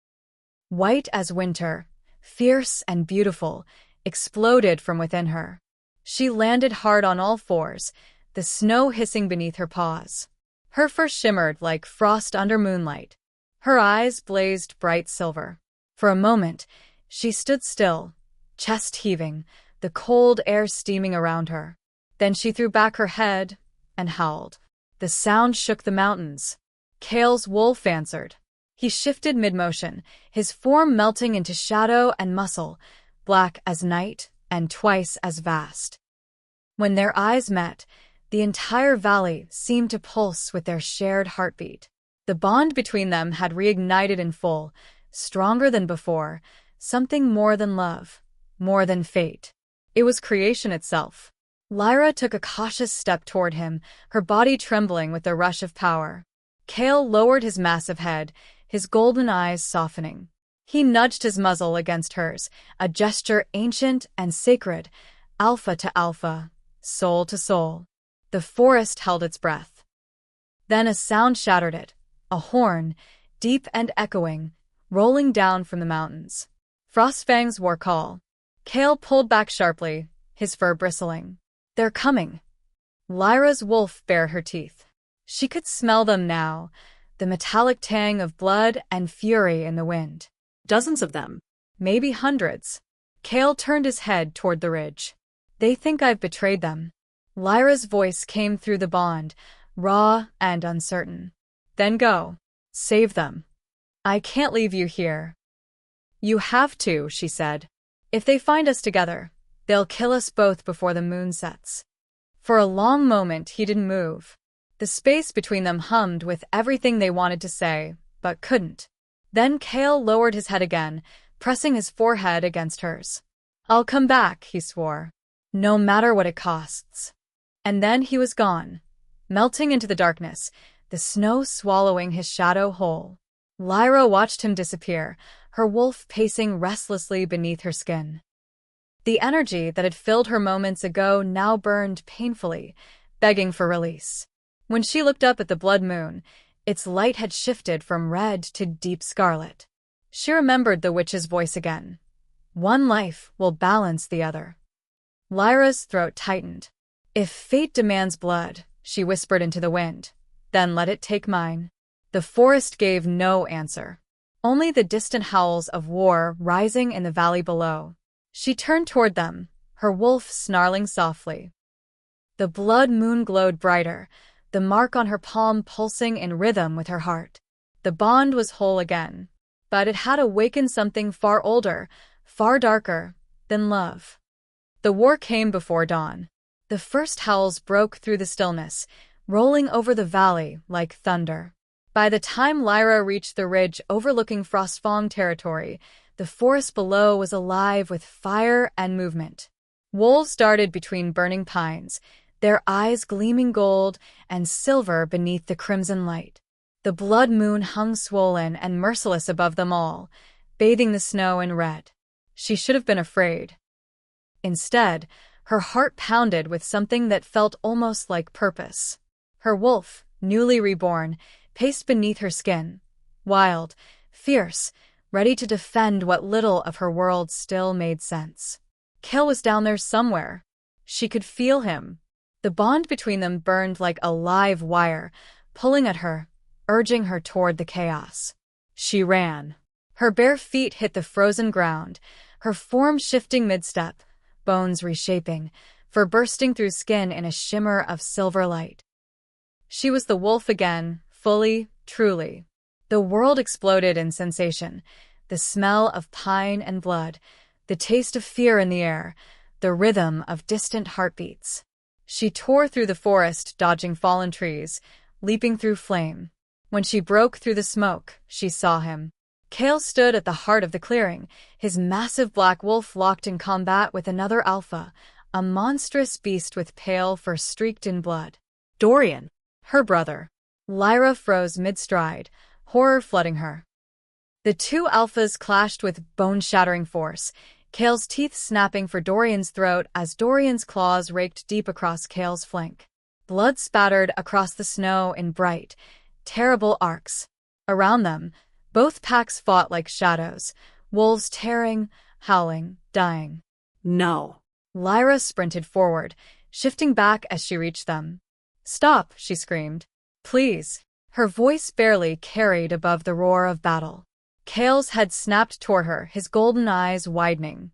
white as winter, fierce and beautiful, exploded from within her. She landed hard on all fours, the snow hissing beneath her paws. Her fur shimmered like frost under moonlight. Her eyes blazed bright silver. For a moment, she stood still, chest heaving, the cold air steaming around her. Then she threw back her head and howled. The sound shook the mountains. Kael's wolf answered. He shifted mid-motion, his form melting into shadow and muscle, black as night and twice as vast. When their eyes met, the entire valley seemed to pulse with their shared heartbeat. The bond between them had reignited in full, stronger than before, something more than love, more than fate. It was creation itself. Lyra took a cautious step toward him, her body trembling with the rush of power. Kael lowered his massive head, his golden eyes softening. He nudged his muzzle against hers, a gesture ancient and sacred, alpha to alpha, soul to soul. The forest held its breath. Then a sound shattered it, a horn, deep and echoing, rolling down from the mountains. Frostfang's war call. Kael pulled back sharply, his fur bristling. They're coming. Lyra's wolf bared her teeth. She could smell them now, the metallic tang of blood and fury in the wind. Dozens of them. Maybe hundreds. Kael turned his head toward the ridge. They think I've betrayed them. Lyra's voice came through the bond, raw and uncertain. Then go. Save them. I can't leave you here. You have to, she said. If they find us together, they'll kill us both before the moon sets. For a long moment he didn't move. The space between them hummed with everything they wanted to say, but couldn't. Then Kael lowered his head again, pressing his forehead against hers. I'll come back, he swore. No matter what it costs. And then he was gone, melting into the darkness, the snow swallowing his shadow whole. Lyra watched him disappear, her wolf pacing restlessly beneath her skin. The energy that had filled her moments ago now burned painfully, begging for release. When she looked up at the blood moon, its light had shifted from red to deep scarlet. She remembered the witch's voice again. One life will balance the other. Lyra's throat tightened. If fate demands blood, she whispered into the wind, then let it take mine. The forest gave no answer. Only the distant howls of war rising in the valley below. She turned toward them, her wolf snarling softly. The blood moon glowed brighter, the mark on her palm pulsing in rhythm with her heart. The bond was whole again, but it had awakened something far older, far darker, than love. The war came before dawn. The first howls broke through the stillness, rolling over the valley like thunder. By the time Lyra reached the ridge overlooking Frostfang territory, the forest below was alive with fire and movement. Wolves darted between burning pines, their eyes gleaming gold and silver beneath the crimson light. The blood moon hung swollen and merciless above them all, bathing the snow in red. She should have been afraid. Instead, her heart pounded with something that felt almost like purpose. Her wolf, newly reborn, paced beneath her skin, wild, fierce, ready to defend what little of her world still made sense. Kael was down there somewhere. She could feel him. The bond between them burned like a live wire, pulling at her, urging her toward the chaos. She ran. Her bare feet hit the frozen ground, her form shifting mid-step, bones reshaping, fur bursting through skin in a shimmer of silver light. She was the wolf again, fully, truly. The world exploded in sensation, the smell of pine and blood, the taste of fear in the air, the rhythm of distant heartbeats. She tore through the forest, dodging fallen trees, leaping through flame. When she broke through the smoke, she saw him. Kael stood at the heart of the clearing, his massive black wolf locked in combat with another alpha, a monstrous beast with pale fur streaked in blood. Dorian, her brother. Lyra froze mid-stride, horror flooding her. The two alphas clashed with bone-shattering force, Kael's teeth snapping for Dorian's throat as Dorian's claws raked deep across Kael's flank. Blood spattered across the snow in bright, terrible arcs. Around them, both packs fought like shadows, wolves tearing, howling, dying. No. Lyra sprinted forward, shifting back as she reached them. Stop, she screamed. Please. Her voice barely carried above the roar of battle. Kael's head snapped toward her, his golden eyes widening.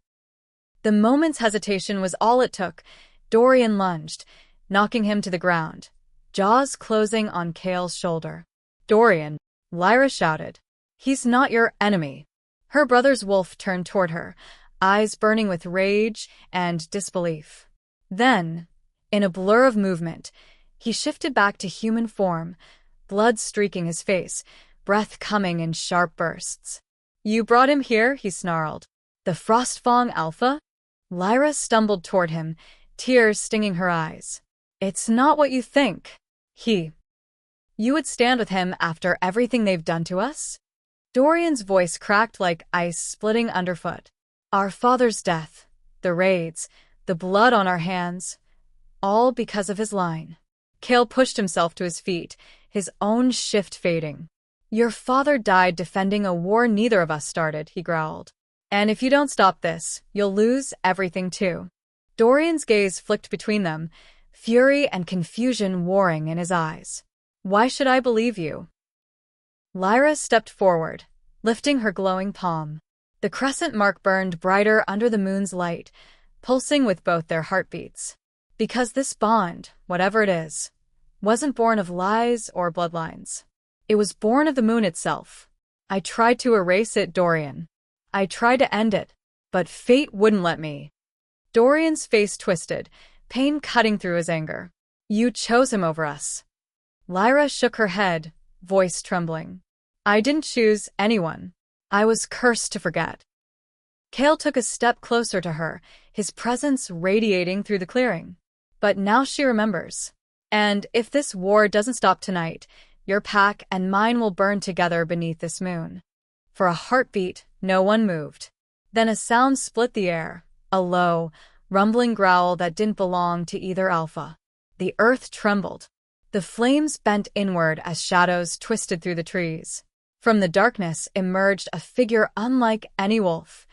The moment's hesitation was all it took. Dorian lunged, knocking him to the ground, jaws closing on Kael's shoulder. Dorian, Lyra shouted. He's not your enemy. Her brother's wolf turned toward her, eyes burning with rage and disbelief. Then, in a blur of movement, he shifted back to human form, blood streaking his face, breath coming in sharp bursts. You brought him here, he snarled. The Frostfang Alpha? Lyra stumbled toward him, tears stinging her eyes. It's not what you think. You would stand with him after everything they've done to us? Dorian's voice cracked like ice splitting underfoot. Our father's death, the raids, the blood on our hands, all because of his line. Kael pushed himself to his feet, his own shift fading. Your father died defending a war neither of us started, he growled. And if you don't stop this, you'll lose everything too. Dorian's gaze flicked between them, fury and confusion warring in his eyes. Why should I believe you? Lyra stepped forward, lifting her glowing palm. The crescent mark burned brighter under the moon's light, pulsing with both their heartbeats. Because this bond, whatever it is, wasn't born of lies or bloodlines. It was born of the moon itself. I tried to erase it, Dorian. I tried to end it, but fate wouldn't let me. Dorian's face twisted, pain cutting through his anger. You chose him over us. Lyra shook her head, voice trembling. I didn't choose anyone. I was cursed to forget. Kael took a step closer to her, his presence radiating through the clearing. But now she remembers. And if this war doesn't stop tonight, your pack and mine will burn together beneath this moon. For a heartbeat, no one moved. Then a sound split the air, a low, rumbling growl that didn't belong to either alpha. The earth trembled. The flames bent inward as shadows twisted through the trees. From the darkness emerged a figure unlike any wolf.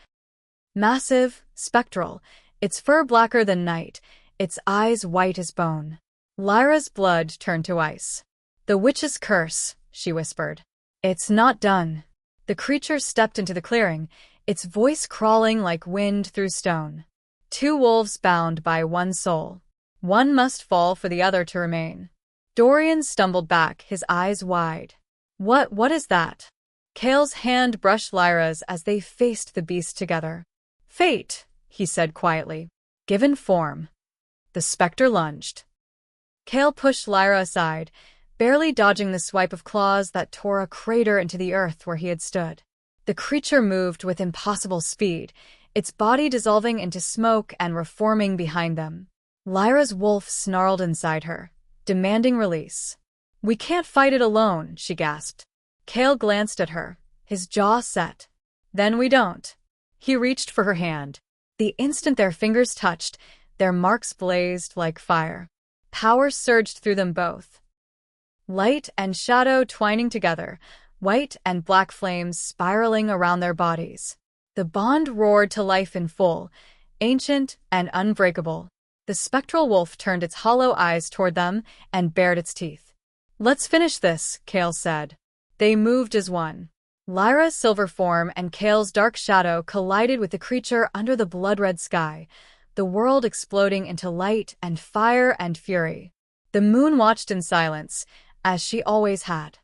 Massive, spectral, its fur blacker than night, its eyes white as bone. Lyra's blood turned to ice. The witch's curse, she whispered. It's not done. The creature stepped into the clearing, its voice crawling like wind through stone. Two wolves bound by one soul. One must fall for the other to remain. Dorian stumbled back, his eyes wide. What is that? Kael's hand brushed Lyra's as they faced the beast together. Fate, he said quietly. Given form. The specter lunged. Kael pushed Lyra aside, barely dodging the swipe of claws that tore a crater into the earth where he had stood. The creature moved with impossible speed, its body dissolving into smoke and reforming behind them. Lyra's wolf snarled inside her, demanding release. We can't fight it alone, she gasped. Kael glanced at her, his jaw set. Then we don't. He reached for her hand. The instant their fingers touched, their marks blazed like fire. Power surged through them both. Light and shadow twining together, white and black flames spiraling around their bodies. The bond roared to life in full, ancient and unbreakable. The spectral wolf turned its hollow eyes toward them and bared its teeth. Let's finish this, Kael said. They moved as one. Lyra's silver form and Kael's dark shadow collided with the creature under the blood-red sky, the world exploding into light and fire and fury. The moon watched in silence, as she always had.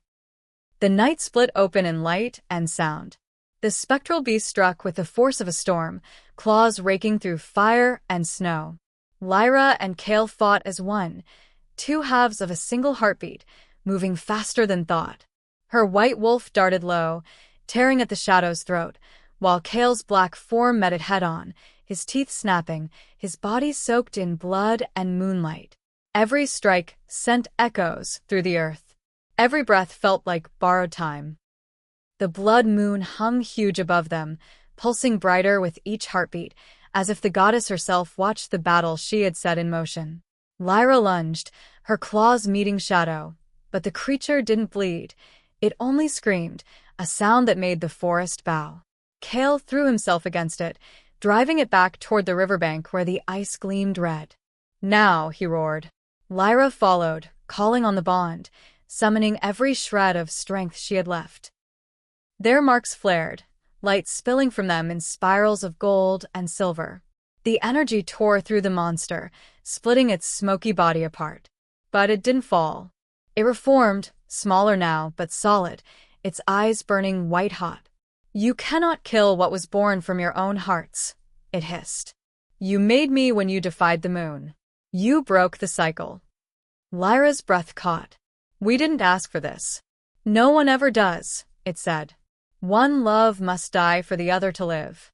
The night split open in light and sound. The spectral beast struck with the force of a storm, claws raking through fire and snow. Lyra and Kael fought as one, two halves of a single heartbeat, moving faster than thought. Her white wolf darted low, tearing at the shadow's throat, while Kael's black form met it head-on, his teeth snapping, his body soaked in blood and moonlight. Every strike sent echoes through the earth. Every breath felt like borrowed time. The blood moon hung huge above them, pulsing brighter with each heartbeat, as if the goddess herself watched the battle she had set in motion. Lyra lunged, her claws meeting shadow, but the creature didn't bleed. It only screamed, a sound that made the forest bow. Kael threw himself against it, driving it back toward the riverbank where the ice gleamed red. Now, he roared. Lyra followed, calling on the bond, summoning every shred of strength she had left. Their marks flared, light spilling from them in spirals of gold and silver. The energy tore through the monster, splitting its smoky body apart. But it didn't fall. It reformed, smaller now but solid, its eyes burning white-hot. "You cannot kill what was born from your own hearts," it hissed. "You made me when you defied the moon. You broke the cycle." Lyra's breath caught. "We didn't ask for this." "No one ever does," it said. "One love must die for the other to live."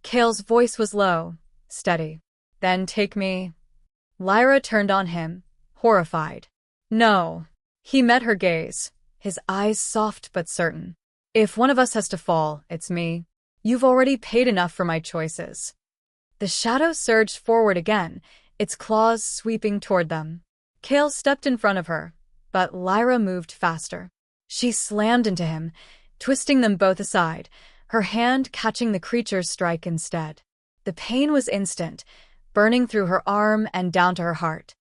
Kael's voice was low, steady. "Then take me." Lyra turned on him, horrified. "No." He met her gaze, his eyes soft but certain. "If one of us has to fall, it's me. You've already paid enough for my choices." The shadow surged forward again, its claws sweeping toward them. Kael stepped in front of her, but Lyra moved faster. She slammed into him, twisting them both aside, her hand catching the creature's strike instead. The pain was instant, burning through her arm and down to her heart.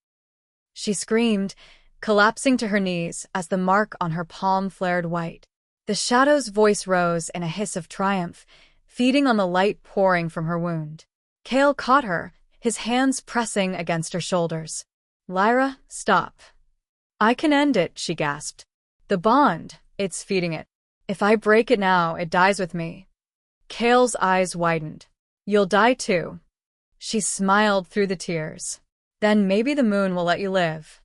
She screamed, collapsing to her knees as the mark on her palm flared white. The shadow's voice rose in a hiss of triumph, feeding on the light pouring from her wound. Kael caught her, his hands pressing against her shoulders. "Lyra, stop." "I can end it," she gasped. "The bond, it's feeding it. If I break it now, it dies with me." Kael's eyes widened. "You'll die too." She smiled through the tears. "Then maybe the moon will let you live."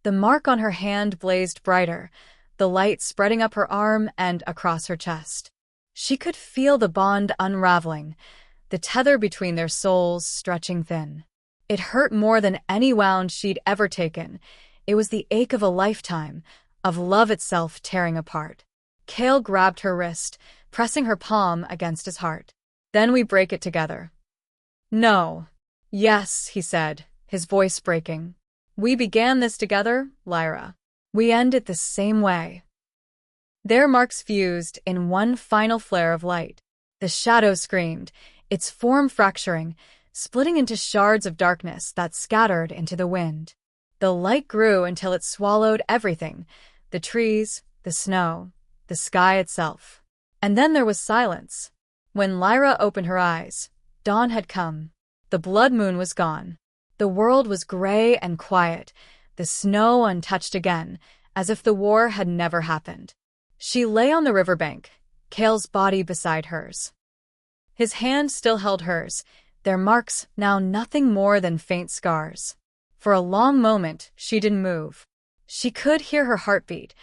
The mark on her hand blazed brighter, the light spreading up her arm and across her chest. She could feel the bond unraveling, the tether between their souls stretching thin. It hurt more than any wound she'd ever taken. It was the ache of a lifetime, of love itself tearing apart. Kael grabbed her wrist, pressing her palm against his heart. "Then we break it together." "No." "Yes," he said, his voice breaking. "We began this together, Lyra. We end it the same way." Their marks fused in one final flare of light. The shadow screamed, its form fracturing, splitting into shards of darkness that scattered into the wind. The light grew until it swallowed everything, the trees, the snow, the sky itself. And then there was silence. When Lyra opened her eyes, dawn had come. The blood moon was gone. The world was gray and quiet, the snow untouched again, as if the war had never happened. She lay on the riverbank, Kael's body beside hers. His hand still held hers, their marks now nothing more than faint scars. For a long moment, she didn't move. She could hear her heartbeat,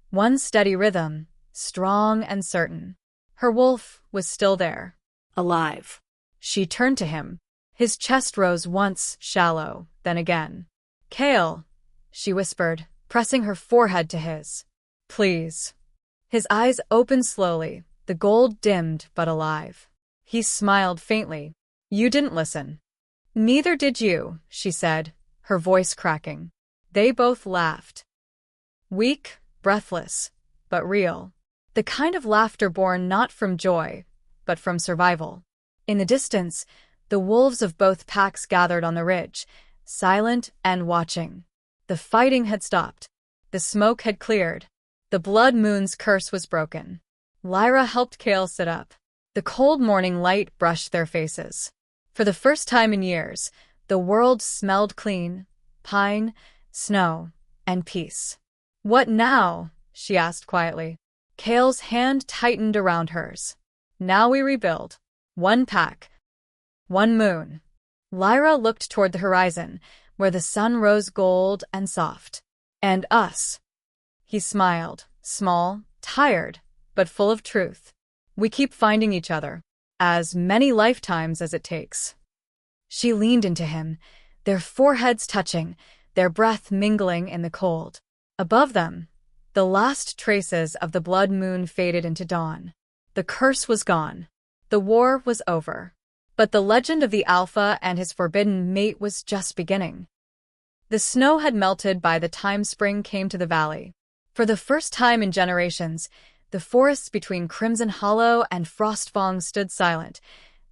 one steady rhythm, strong and certain. Her wolf was still there, alive. She turned to him. His chest rose once, shallow, then again. "Kael," she whispered, pressing her forehead to his. "Please." His eyes opened slowly, the gold dimmed but alive. He smiled faintly. "You didn't listen." "Neither did you," she said, her voice cracking. They both laughed. Weak, breathless, but real. The kind of laughter born not from joy, but from survival. In the distance, the wolves of both packs gathered on the ridge, silent and watching. The fighting had stopped. The smoke had cleared. The blood moon's curse was broken. Lyra helped Kael sit up. The cold morning light brushed their faces. For the first time in years, the world smelled clean, pine, snow, and peace. "What now?" she asked quietly. Kael's hand tightened around hers. "Now we rebuild. One pack. One moon." Lyra looked toward the horizon, where the sun rose gold and soft. "And us." He smiled, small, tired, but full of truth. "We keep finding each other. As many lifetimes as it takes." She leaned into him, their foreheads touching, their breath mingling in the cold. Above them, the last traces of the blood moon faded into dawn. The curse was gone. The war was over. But the legend of the Alpha and his forbidden mate was just beginning. The snow had melted by the time spring came to the valley. For the first time in generations, the forests between Crimson Hollow and Frostfang stood silent,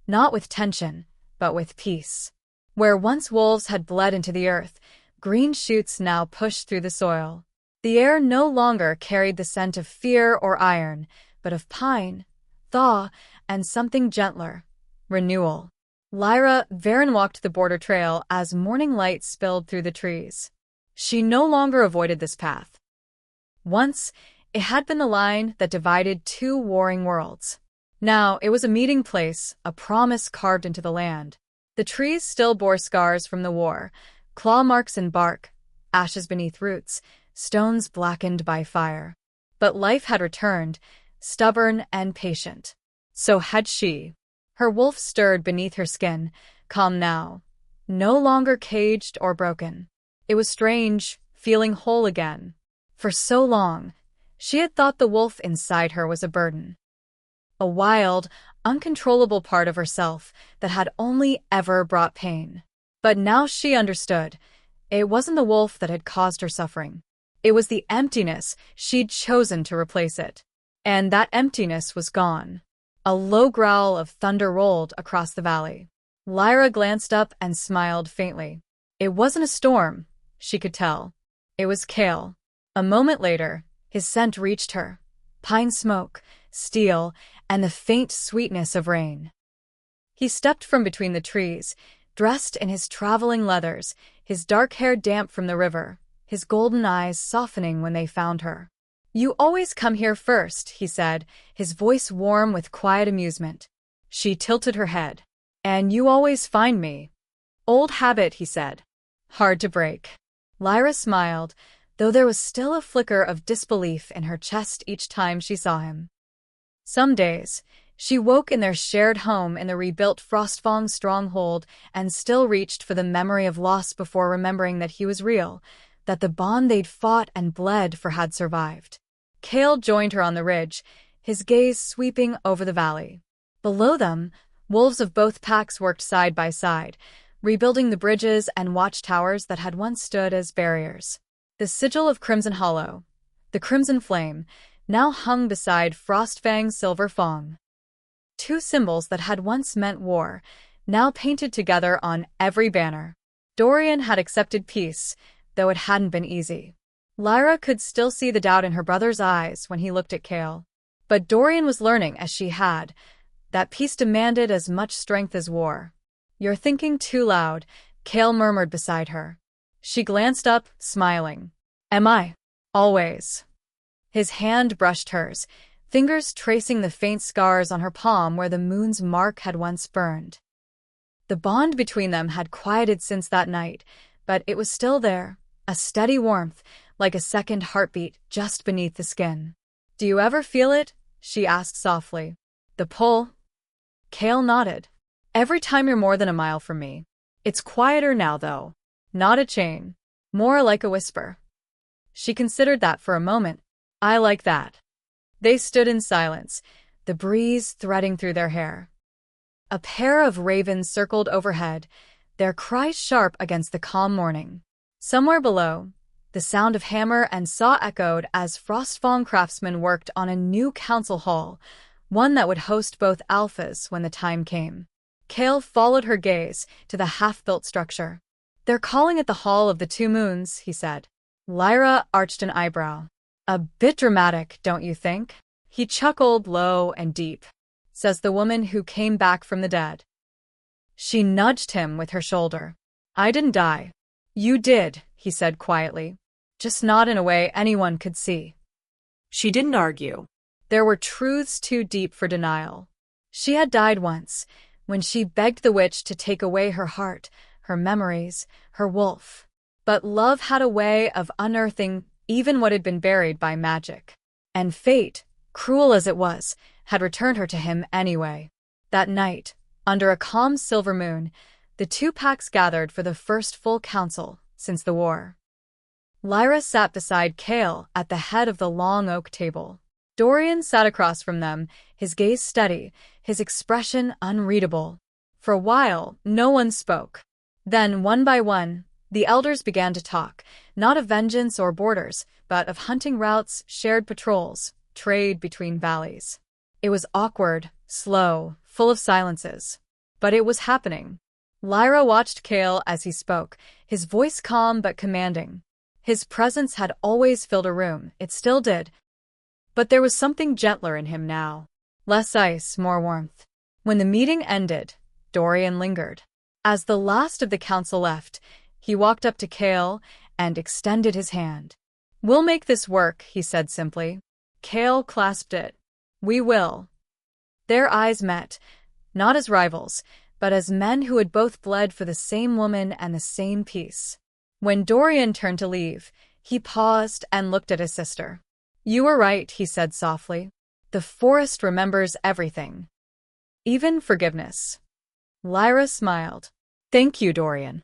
not with tension, but with peace. Where once wolves had bled into the earth, green shoots now pushed through the soil. The air no longer carried the scent of fear or iron, but of pine, thaw, and something gentler, renewal. Lyra, Varen walked the border trail as morning light spilled through the trees. She no longer avoided this path. Once, it had been the line that divided two warring worlds. Now, it was a meeting place, a promise carved into the land. The trees still bore scars from the war, claw marks in bark, ashes beneath roots, stones blackened by fire. But life had returned, stubborn and patient. So had she. Her wolf stirred beneath her skin, calm now, no longer caged or broken. It was strange, feeling whole again. For so long, she had thought the wolf inside her was a burden. A wild, uncontrollable part of herself that had only ever brought pain. But now she understood. It wasn't the wolf that had caused her suffering. It was the emptiness she'd chosen to replace it. And that emptiness was gone. A low growl of thunder rolled across the valley. Lyra glanced up and smiled faintly. It wasn't a storm, she could tell. It was Kael. A moment later, his scent reached her. Pine smoke, steel, and the faint sweetness of rain. He stepped from between the trees, dressed in his traveling leathers, his dark hair damp from the river, his golden eyes softening when they found her. "You always come here first," he said, his voice warm with quiet amusement. She tilted her head. "And you always find me." "Old habit," he said. "Hard to break." Lyra smiled, though there was still a flicker of disbelief in her chest each time she saw him. Some days, she woke in their shared home in the rebuilt Frostfang stronghold and still reached for the memory of loss before remembering that he was real, that the bond they'd fought and bled for had survived. Kael joined her on the ridge, his gaze sweeping over the valley. Below them, wolves of both packs worked side by side, rebuilding the bridges and watchtowers that had once stood as barriers. The sigil of Crimson Hollow, the crimson flame, now hung beside Frostfang's silver fang. Two symbols that had once meant war, now painted together on every banner. Dorian had accepted peace, though it hadn't been easy. Lyra could still see the doubt in her brother's eyes when he looked at Kael. But Dorian was learning as she had, that peace demanded as much strength as war. "You're thinking too loud," Kael murmured beside her. She glanced up, smiling. "Am I?" "Always." His hand brushed hers, fingers tracing the faint scars on her palm where the moon's mark had once burned. The bond between them had quieted since that night, but it was still there, a steady warmth, like a second heartbeat just beneath the skin. "Do you ever feel it?" she asked softly. "The pull?" Kael nodded. "Every time you're more than a mile from me. It's quieter now, though. Not a chain. More like a whisper." She considered that for a moment. "I like that." They stood in silence, the breeze threading through their hair. A pair of ravens circled overhead, their cries sharp against the calm morning. Somewhere below, the sound of hammer and saw echoed as Frostfang craftsmen worked on a new council hall, one that would host both alphas when the time came. Kael followed her gaze to the half-built structure. "They're calling it the Hall of the Two Moons," he said. Lyra arched an eyebrow. "A bit dramatic, don't you think?" He chuckled low and deep. "Says the woman who came back from the dead." She nudged him with her shoulder. "I didn't die." "You did," he said quietly. "Just not in a way anyone could see." She didn't argue. There were truths too deep for denial. She had died once, when she begged the witch to take away her heart, her memories, her wolf. But love had a way of unearthing even what had been buried by magic. And fate, cruel as it was, had returned her to him anyway. That night, under a calm silver moon, the two packs gathered for the first full council since the war. Lyra sat beside Kael at the head of the long oak table. Dorian sat across from them, his gaze steady, his expression unreadable. For a while, no one spoke. Then, one by one, the elders began to talk, not of vengeance or borders, but of hunting routes, shared patrols, trade between valleys. It was awkward, slow, full of silences. But it was happening. Lyra watched Kael as he spoke, his voice calm but commanding. His presence had always filled a room, it still did. But there was something gentler in him now. Less ice, more warmth. When the meeting ended, Dorian lingered. As the last of the council left, he walked up to Kael and extended his hand. "We'll make this work," he said simply. Kael clasped it. "We will." Their eyes met, not as rivals, but as men who had both bled for the same woman and the same peace. When Dorian turned to leave, he paused and looked at his sister. "You were right," he said softly. "The forest remembers everything. Even forgiveness." Lyra smiled. "Thank you, Dorian."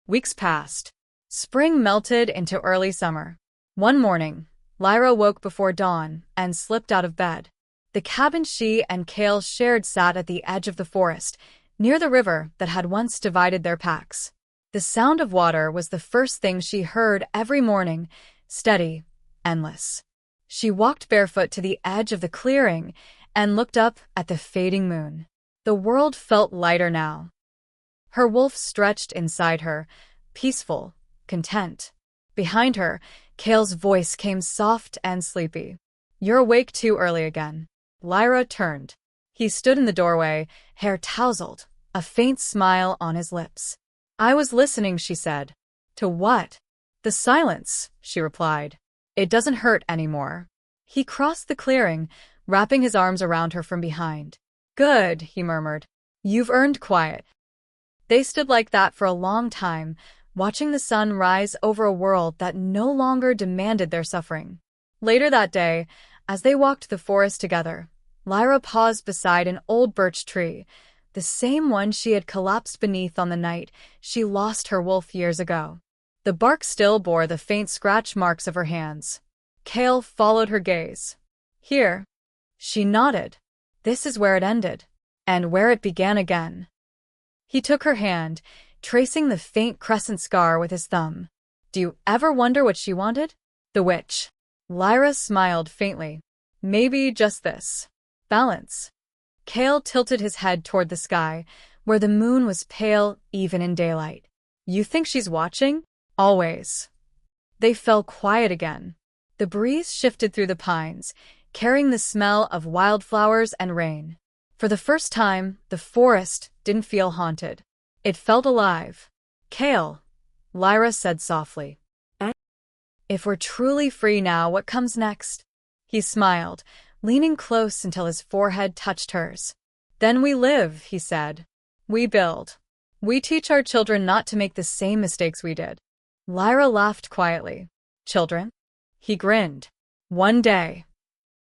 Weeks passed. Spring melted into early summer. One morning, Lyra woke before dawn and slipped out of bed. The cabin she and Kael shared sat at the edge of the forest, near the river that had once divided their packs. The sound of water was the first thing she heard every morning, steady, endless. She walked barefoot to the edge of the clearing and looked up at the fading moon. The world felt lighter now. Her wolf stretched inside her, peaceful, content. Behind her, Kael's voice came soft and sleepy. "You're awake too early again." Lyra turned. He stood in the doorway, hair tousled, a faint smile on his lips. "I was listening," she said. "To what?" "The silence," she replied. "It doesn't hurt anymore." He crossed the clearing, wrapping his arms around her from behind. "Good," he murmured. "You've earned quiet." They stood like that for a long time, watching the sun rise over a world that no longer demanded their suffering. Later that day, as they walked the forest together, Lyra paused beside an old birch tree, the same one she had collapsed beneath on the night she lost her wolf years ago. The bark still bore the faint scratch marks of her hands. Kael followed her gaze. "Here." She nodded. "This is where it ended. And where it began again." He took her hand, tracing the faint crescent scar with his thumb. "Do you ever wonder what she wanted?" "The witch." Lyra smiled faintly. "Maybe just this. Balance." Kael tilted his head toward the sky, where the moon was pale even in daylight. "You think she's watching?" "Always." They fell quiet again. The breeze shifted through the pines, carrying the smell of wildflowers and rain. For the first time, the forest didn't feel haunted. It felt alive. "Kael," Lyra said softly. "If we're truly free now, what comes next?" He smiled, leaning close until his forehead touched hers. "Then we live," he said. "We build. We teach our children not to make the same mistakes we did." Lyra laughed quietly. "Children?" He grinned. "One day."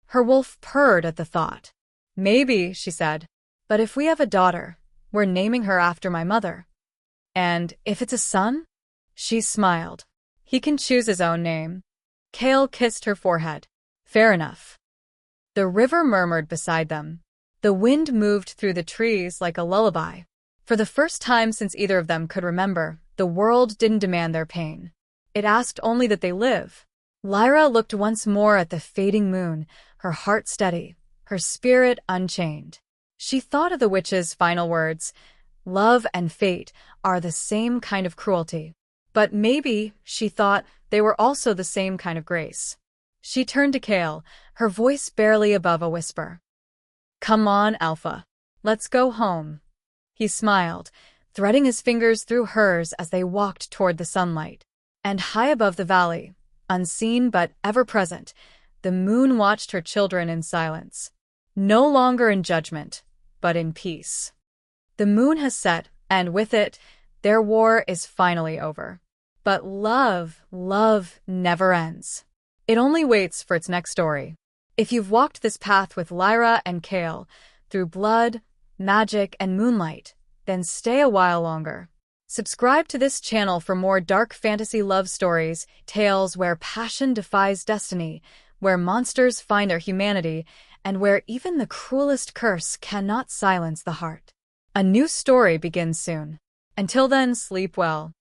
Her wolf purred at the thought. "Maybe," she said. "But if we have a daughter, we're naming her after my mother." "And if it's a son?" She smiled. "He can choose his own name." Kael kissed her forehead. "Fair enough." The river murmured beside them. The wind moved through the trees like a lullaby. For the first time since either of them could remember, the world didn't demand their pain. It asked only that they live. Lyra looked once more at the fading moon, her heart steady, her spirit unchained. She thought of the witch's final words, "Love and fate are the same kind of cruelty." But maybe, she thought, they were also the same kind of grace. She turned to Kael, her voice barely above a whisper. "Come on, Alpha. Let's go home." He smiled, threading his fingers through hers as they walked toward the sunlight. And high above the valley, unseen but ever-present, the moon watched her children in silence. No longer in judgment, but in peace. The moon has set, and with it, their war is finally over. But love never ends. It only waits for its next story. If you've walked this path with Lyra and Kael, through blood, magic, and moonlight, then stay a while longer. Subscribe to this channel for more dark fantasy love stories, tales where passion defies destiny, where monsters find their humanity, and where even the cruelest curse cannot silence the heart. A new story begins soon. Until then, sleep well.